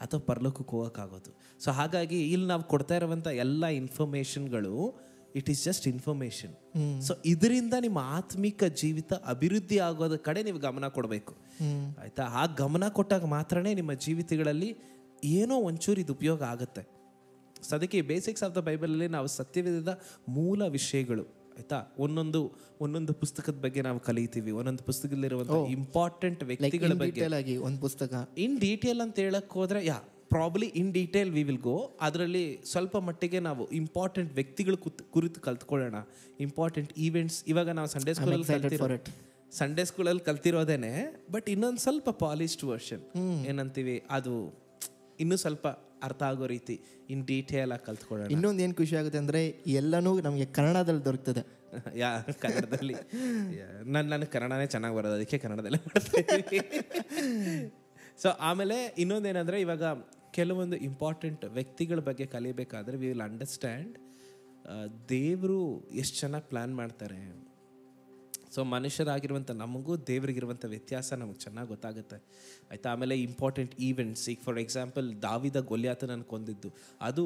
ಅಥವಾ ಪರಲೋಕಕ್ಕೆ ಹೋಗೋಕ್ಕಾಗೋದು. ಸೊ ಹಾಗಾಗಿ ಇಲ್ಲಿ ನಾವು ಕೊಡ್ತಾ ಇರುವಂಥ ಎಲ್ಲ ಇನ್ಫಾರ್ಮೇಷನ್ಗಳು, it is just information. So ಇದರಿಂದ ನಿಮ್ಮ ಆತ್ಮಿಕ ಜೀವಿತ ಅಭಿವೃದ್ಧಿ ಆಗೋದ ಕಡೆ ನೀವು ಗಮನ ಕೊಡಬೇಕು, ಆಯ್ತಾ? ಆ ಗಮನ ಕೊಟ್ಟಾಗ ಮಾತ್ರನೇ ನಿಮ್ಮ ಜೀವಿತಗಳಲ್ಲಿ ಏನೋ ಒಂಚೂರು ಇದು ಉಪಯೋಗ ಆಗುತ್ತೆ. ಸೊ ಅದಕ್ಕೆ ಬೇಸಿಕ್ಸ್ ಆಫ್ ದ ಬೈಬಲಲ್ಲಿ ನಾವು ಸತ್ಯವೇದದ ಮೂಲ ವಿಷಯಗಳು, ಆಯ್ತಾ, ಒಂದೊಂದು ಪುಸ್ತಕದ ಬಗ್ಗೆ ನಾವು ಕಲಿತೀವಿ. ಒಂದೊಂದು ಪುಸ್ತಕದಲ್ಲಿರುವಂಥ ಇಂಪಾರ್ಟೆಂಟ್ ವ್ಯಕ್ತಿಗಳ ಬಗ್ಗೆ ಒಂದು ಪುಸ್ತಕ ಇನ್ ಡೀಟೇಲ್ ಅಂತ ಹೇಳಕ್ ಹೋದ್ರೆ, probably in detail we will go. ಅದರಲ್ಲಿ ಸ್ವಲ್ಪ ಮಟ್ಟಿಗೆ ನಾವು ಇಂಪಾರ್ಟೆಂಟ್ ವ್ಯಕ್ತಿಗಳು ಕುರಿತು ಕಲ್ತ್ಕೊಳ್ಳೋಣ, ಇಂಪಾರ್ಟೆಂಟ್ ಈವೆಂಟ್ಸ್. ಇವಾಗ ನಾವು ಸಂಡೇ ಸ್ಕೂಲಲ್ಲಿ ಕಲ್ತಿರೋದೇನೆ, ಬಟ್ ಇನ್ನೊಂದು ಸ್ವಲ್ಪ ಪಾಲಿಶ್ಡ್ ವರ್ಷನ್ ಏನಂತೀವಿ, ಅದು ಇನ್ನೂ ಸ್ವಲ್ಪ ಅರ್ಥ ಆಗೋ ರೀತಿ ಇನ್ ಡೀಟೇಲ್ ಆಗಿ ಕಲ್ತ್ಕೊಳ್ಳೋಣ. ಇನ್ನೊಂದು ಏನು ಖುಷಿ ಆಗುತ್ತೆ ಅಂದರೆ ಎಲ್ಲನೂ ನಮಗೆ ಕನ್ನಡದಲ್ಲಿ ದೊರಕ್ತದೆ. ಯಾ ಕನ್ನಡದಲ್ಲಿ ನನಗೆ ಕನ್ನಡನೇ ಚೆನ್ನಾಗಿ ಬರೋದು, ಅದಕ್ಕೆ ಕನ್ನಡದಲ್ಲೇ ಮಾಡ್ತೀನಿ. ಸೊ ಆಮೇಲೆ ಇನ್ನೊಂದೇನೆಂದರೆ, ಇವಾಗ ಕೆಲವೊಂದು ಇಂಪಾರ್ಟೆಂಟ್ ವ್ಯಕ್ತಿಗಳ ಬಗ್ಗೆ ಕಲಿಬೇಕಾದ್ರೆ ವಿ ವಿಲ್ ಅಂಡರ್ಸ್ಟ್ಯಾಂಡ್ ದೇವರು ಎಷ್ಟು ಚೆನ್ನಾಗಿ ಪ್ಲ್ಯಾನ್ ಮಾಡ್ತಾರೆ. ಸೊ ಮನುಷ್ಯರಾಗಿರುವಂಥ ನಮಗೂ ದೇವರಿಗಿರುವಂಥ ವ್ಯತ್ಯಾಸ ನಮಗೆ ಚೆನ್ನಾಗಿ ಗೊತ್ತಾಗುತ್ತೆ, ಆಯಿತಾ. ಆಮೇಲೆ ಇಂಪಾರ್ಟೆಂಟ್ ಈವೆಂಟ್ಸ್, ಈಗ ಫಾರ್ ಎಕ್ಸಾಂಪಲ್ ದಾವಿದ ಗೊಲ್ಯಾತನನ್ನು ಕೊಂದಿದ್ದು, ಅದು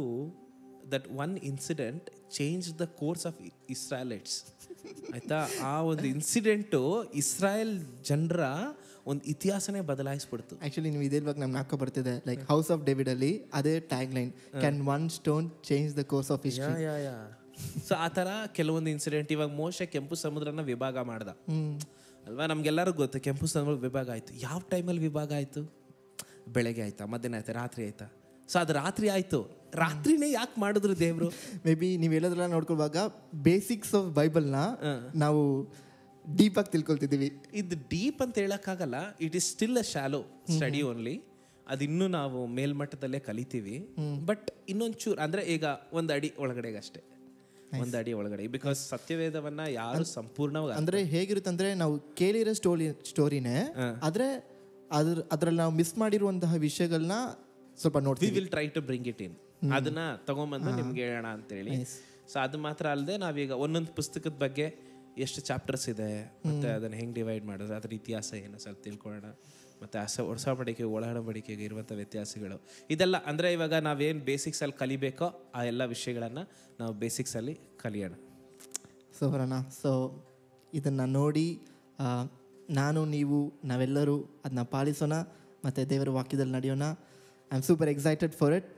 that one incident change the course of Israelites, ಆಯಿತಾ. ಆ ಒಂದು ಇನ್ಸಿಡೆಂಟು ಇಸ್ರಾಯೇಲ್ ಜನರ ಒಂದು ಇತಿಹಾಸನೇ ಬದಲಾಯಿಸ್ಬಿಡ್ತು. ಆ್ಯಕ್ಚುಲಿ ನೀವು ಇದೇ ಇವಾಗ ನಮ್ಗೆ ಹಾಕೋ ಬರ್ತಿದೆ, ಲೈಕ್ ಹೌಸ್ ಆಫ್ ಡೇವಿಡಲ್ಲಿ ಅದೇ tag line, can one stone change the course of history. So ಆ ಥರ ಕೆಲವೊಂದು ಇನ್ಸಿಡೆಂಟ್, ಇವಾಗ ಮೋಶೆ ಕೆಂಪು ಸಮುದ್ರನ ವಿಭಾಗ ಮಾಡ್ದ ಅಲ್ವಾ, ನಮ್ಗೆಲ್ಲರಿಗೂ ಗೊತ್ತು ಕೆಂಪು ಸಮುದ್ರ ವಿಭಾಗ ಆಯಿತು. ಯಾವ ಟೈಮಲ್ಲಿ ವಿಭಾಗ ಆಯಿತು? ಬೆಳಗ್ಗೆ ಆಯ್ತಾ, ಮಧ್ಯಾಹ್ನ ಆಯ್ತಾ, ರಾತ್ರಿ ಆಯ್ತಾ? ಸೊ ಅದು ರಾತ್ರಿ ಆಯಿತು. ರಾತ್ರಿನೇ ಯಾಕೆ ಮಾಡಿದ್ರು ದೇವರು? ಮೇ ಬಿ ನೀವು ಹೇಳೋದ್ರೆಲ್ಲ ನೋಡ್ಕೊಳ್ವಾಗ ಬೇಸಿಕ್ಸ್ ಆಫ್ ಬೈಬಲ್ನ ನಾವು ಡೀಪಾಗಿ ತಿಳ್ಕೊಳ್ತಿದ್ದೀವಿ. ಇದು ಡೀಪ್ ಅಂತ ಹೇಳೋಕ್ಕಾಗಲ್ಲ, it is still a shallow study only. ಅದಿನ್ನೂ ನಾವು ಮೇಲ್ಮಟ್ಟದಲ್ಲೇ ಕಲಿತೀವಿ. ಬಟ್ ಇನ್ನೊಂಚೂರು ಅಂದರೆ ಈಗ ಒಂದು ಅಡಿ ಒಳಗಡೆಗೆ ಅಷ್ಟೇ, ಒಂದು ಅಡಿ ಒಳಗಡೆ. ಬಿಕಾಸ್ ಸತ್ಯವೇದವನ್ನ ಯಾರು ಸಂಪೂರ್ಣವಾಗಿ ಅಂದರೆ ಹೇಗಿರುತ್ತೆ ಅಂದರೆ, ನಾವು ಕೇಳಿರೋ ಸ್ಟೋರಿನೇ, ಆದರೆ ಅದ್ರಲ್ಲಿ ನಾವು ಮಿಸ್ ಮಾಡಿರುವಂತಹ ವಿಷಯಗಳನ್ನ ಸ್ವಲ್ಪ ನೋಡ್ತೀವಿ. We will try to bring it in, ಅದನ್ನ ತಗೊಂಬಂದು ನಿಮ್ಗೆ ಹೇಳೋಣ ಅಂತೇಳಿ. ಸೊ ಅದು ಮಾತ್ರ ಅಲ್ಲದೆ ನಾವೀಗ ಒಂದೊಂದು ಪುಸ್ತಕದ ಬಗ್ಗೆ ಎಷ್ಟು ಚಾಪ್ಟರ್ಸ್ ಇದೆ, ಮತ್ತು ಅದನ್ನು ಹೆಂಗೆ ಡಿವೈಡ್ ಮಾಡಿದ್ರೆ ಅದ್ರ ಇತಿಹಾಸ ಏನು ಸ್ವಲ್ಪ ತಿಳ್ಕೊಳ್ಳೋಣ, ಮತ್ತು ಹೊಸ ಬಡಿಕೆ ಒಳಗಡೆ ಇರುವಂಥ ವ್ಯತ್ಯಾಸಗಳು ಇದೆಲ್ಲ. ಅಂದರೆ ಇವಾಗ ನಾವೇನು ಬೇಸಿಕ್ಸಲ್ಲಿ ಕಲಿಬೇಕೋ ಆ ಎಲ್ಲ ವಿಷಯಗಳನ್ನು ನಾವು ಬೇಸಿಕ್ಸಲ್ಲಿ ಕಲಿಯೋಣ. ಸೊ ಬರೋಣ. ಸೊ ಇದನ್ನು ನೋಡಿ ನಾನು, ನೀವು, ನಾವೆಲ್ಲರೂ ಅದನ್ನ ಪಾಲಿಸೋಣ ಮತ್ತು ದೇವರ ವಾಕ್ಯದಲ್ಲಿ ನಡೆಯೋಣ. I am super excited for it.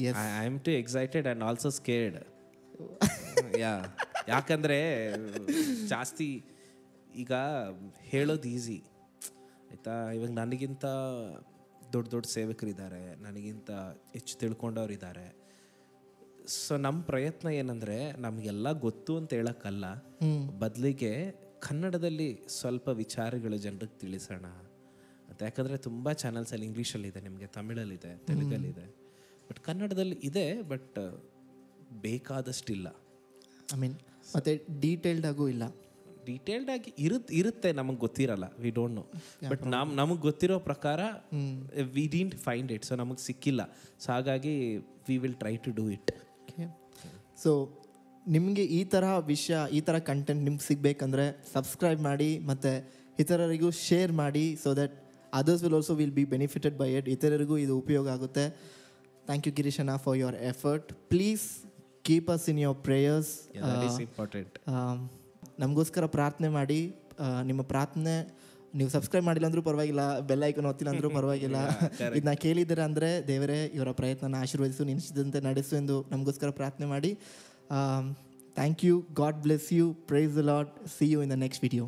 I am too excited and also scared. ಯಾಕಂದರೆ ಜಾಸ್ತಿ ಈಗ ಹೇಳೋದು ಈಸಿ, ಆಯಿತಾ. ಇವಾಗ ನನಗಿಂತ ದೊಡ್ಡ ದೊಡ್ಡ ಸೇವಕರಿದ್ದಾರೆ, ನನಗಿಂತ ಹೆಚ್ಚು ತಿಳ್ಕೊಂಡವ್ರು ಇದ್ದಾರೆ. ಸೊ ನಮ್ಮ ಪ್ರಯತ್ನ ಏನಂದರೆ, ನಮಗೆಲ್ಲ ಗೊತ್ತು ಅಂತ ಹೇಳೋಕ್ಕಲ್ಲ, ಬದಲಿಗೆ ಕನ್ನಡದಲ್ಲಿ ಸ್ವಲ್ಪ ವಿಚಾರಗಳು ಜನರಿಗೆ ತಿಳಿಸೋಣ ಅಂತ. ಯಾಕಂದರೆ ತುಂಬ ಚಾನಲ್ಸಲ್ಲಿ ಇಂಗ್ಲೀಷಲ್ಲಿದೆ, ನಿಮಗೆ ತಮಿಳಲ್ಲಿದೆ, ತೆಲುಗಲ್ಲಿದೆ, ಬಟ್ ಕನ್ನಡದಲ್ಲಿ ಇದೆ, ಬಟ್ ಬೇಕಾದಷ್ಟಿಲ್ಲ. ಐ ಮೀನ್ ಮತ್ತು ಡೀಟೇಲ್ಡ್ ಆಗೂ ಇಲ್ಲ. ಡೀಟೇಲ್ಡ್ ಆಗಿ ಇರುತ್ತೆ, ನಮಗೆ ಗೊತ್ತಿರಲ್ಲ, ವಿ ಡೋಂಟ್ ನೋ. ಬಟ್ ನಮಗೆ ಗೊತ್ತಿರೋ ಪ್ರಕಾರ we didn't find it, so ನಮಗೆ ಸಿಕ್ಕಿಲ್ಲ. ಸೊ ಹಾಗಾಗಿ we will try to do it. So ನಿಮಗೆ ಈ ಥರ ವಿಷಯ, ಈ ಥರ ಕಂಟೆಂಟ್ ನಿಮ್ಗೆ ಸಿಗಬೇಕಂದ್ರೆ ಸಬ್ಸ್ಕ್ರೈಬ್ ಮಾಡಿ ಮತ್ತು ಇತರರಿಗೂ ಶೇರ್ ಮಾಡಿ, so that others will also will be benefited by it. ಇತರರಿಗೂ ಇದು ಉಪಯೋಗ ಆಗುತ್ತೆ. ಥ್ಯಾಂಕ್ ಯು ಗಿರೀಶಣ್ಣ for your effort. Please keep us in your prayers. Important. ನಮಗೋಸ್ಕರ ಪ್ರಾರ್ಥನೆ ಮಾಡಿ. ನಿಮ್ಮ ಪ್ರಾರ್ಥನೆ ನೀವು ಸಬ್ಸ್ಕ್ರೈಬ್ ಮಾಡಿಲ್ಲ ಅಂದರೂ ಪರವಾಗಿಲ್ಲ, ಬೆಲ್ ಐಕನ್ ಒತ್ತಿಲ್ಲ ಅಂದರೂ ಪರವಾಗಿಲ್ಲ. ಇದನ್ನ ಕೇಳಿದ್ದೀರ ಅಂದರೆ ದೇವರೇ ಇವರ ಪ್ರಯತ್ನನ ಆಶೀರ್ವದಿಸು, ನಿಶ್ಚಿತಂತೆ ನಡೆಸು ಎಂದು ನಮಗೋಸ್ಕರ ಪ್ರಾರ್ಥನೆ ಮಾಡಿ. Thank you. God bless you. Praise the Lord. See you in the next video.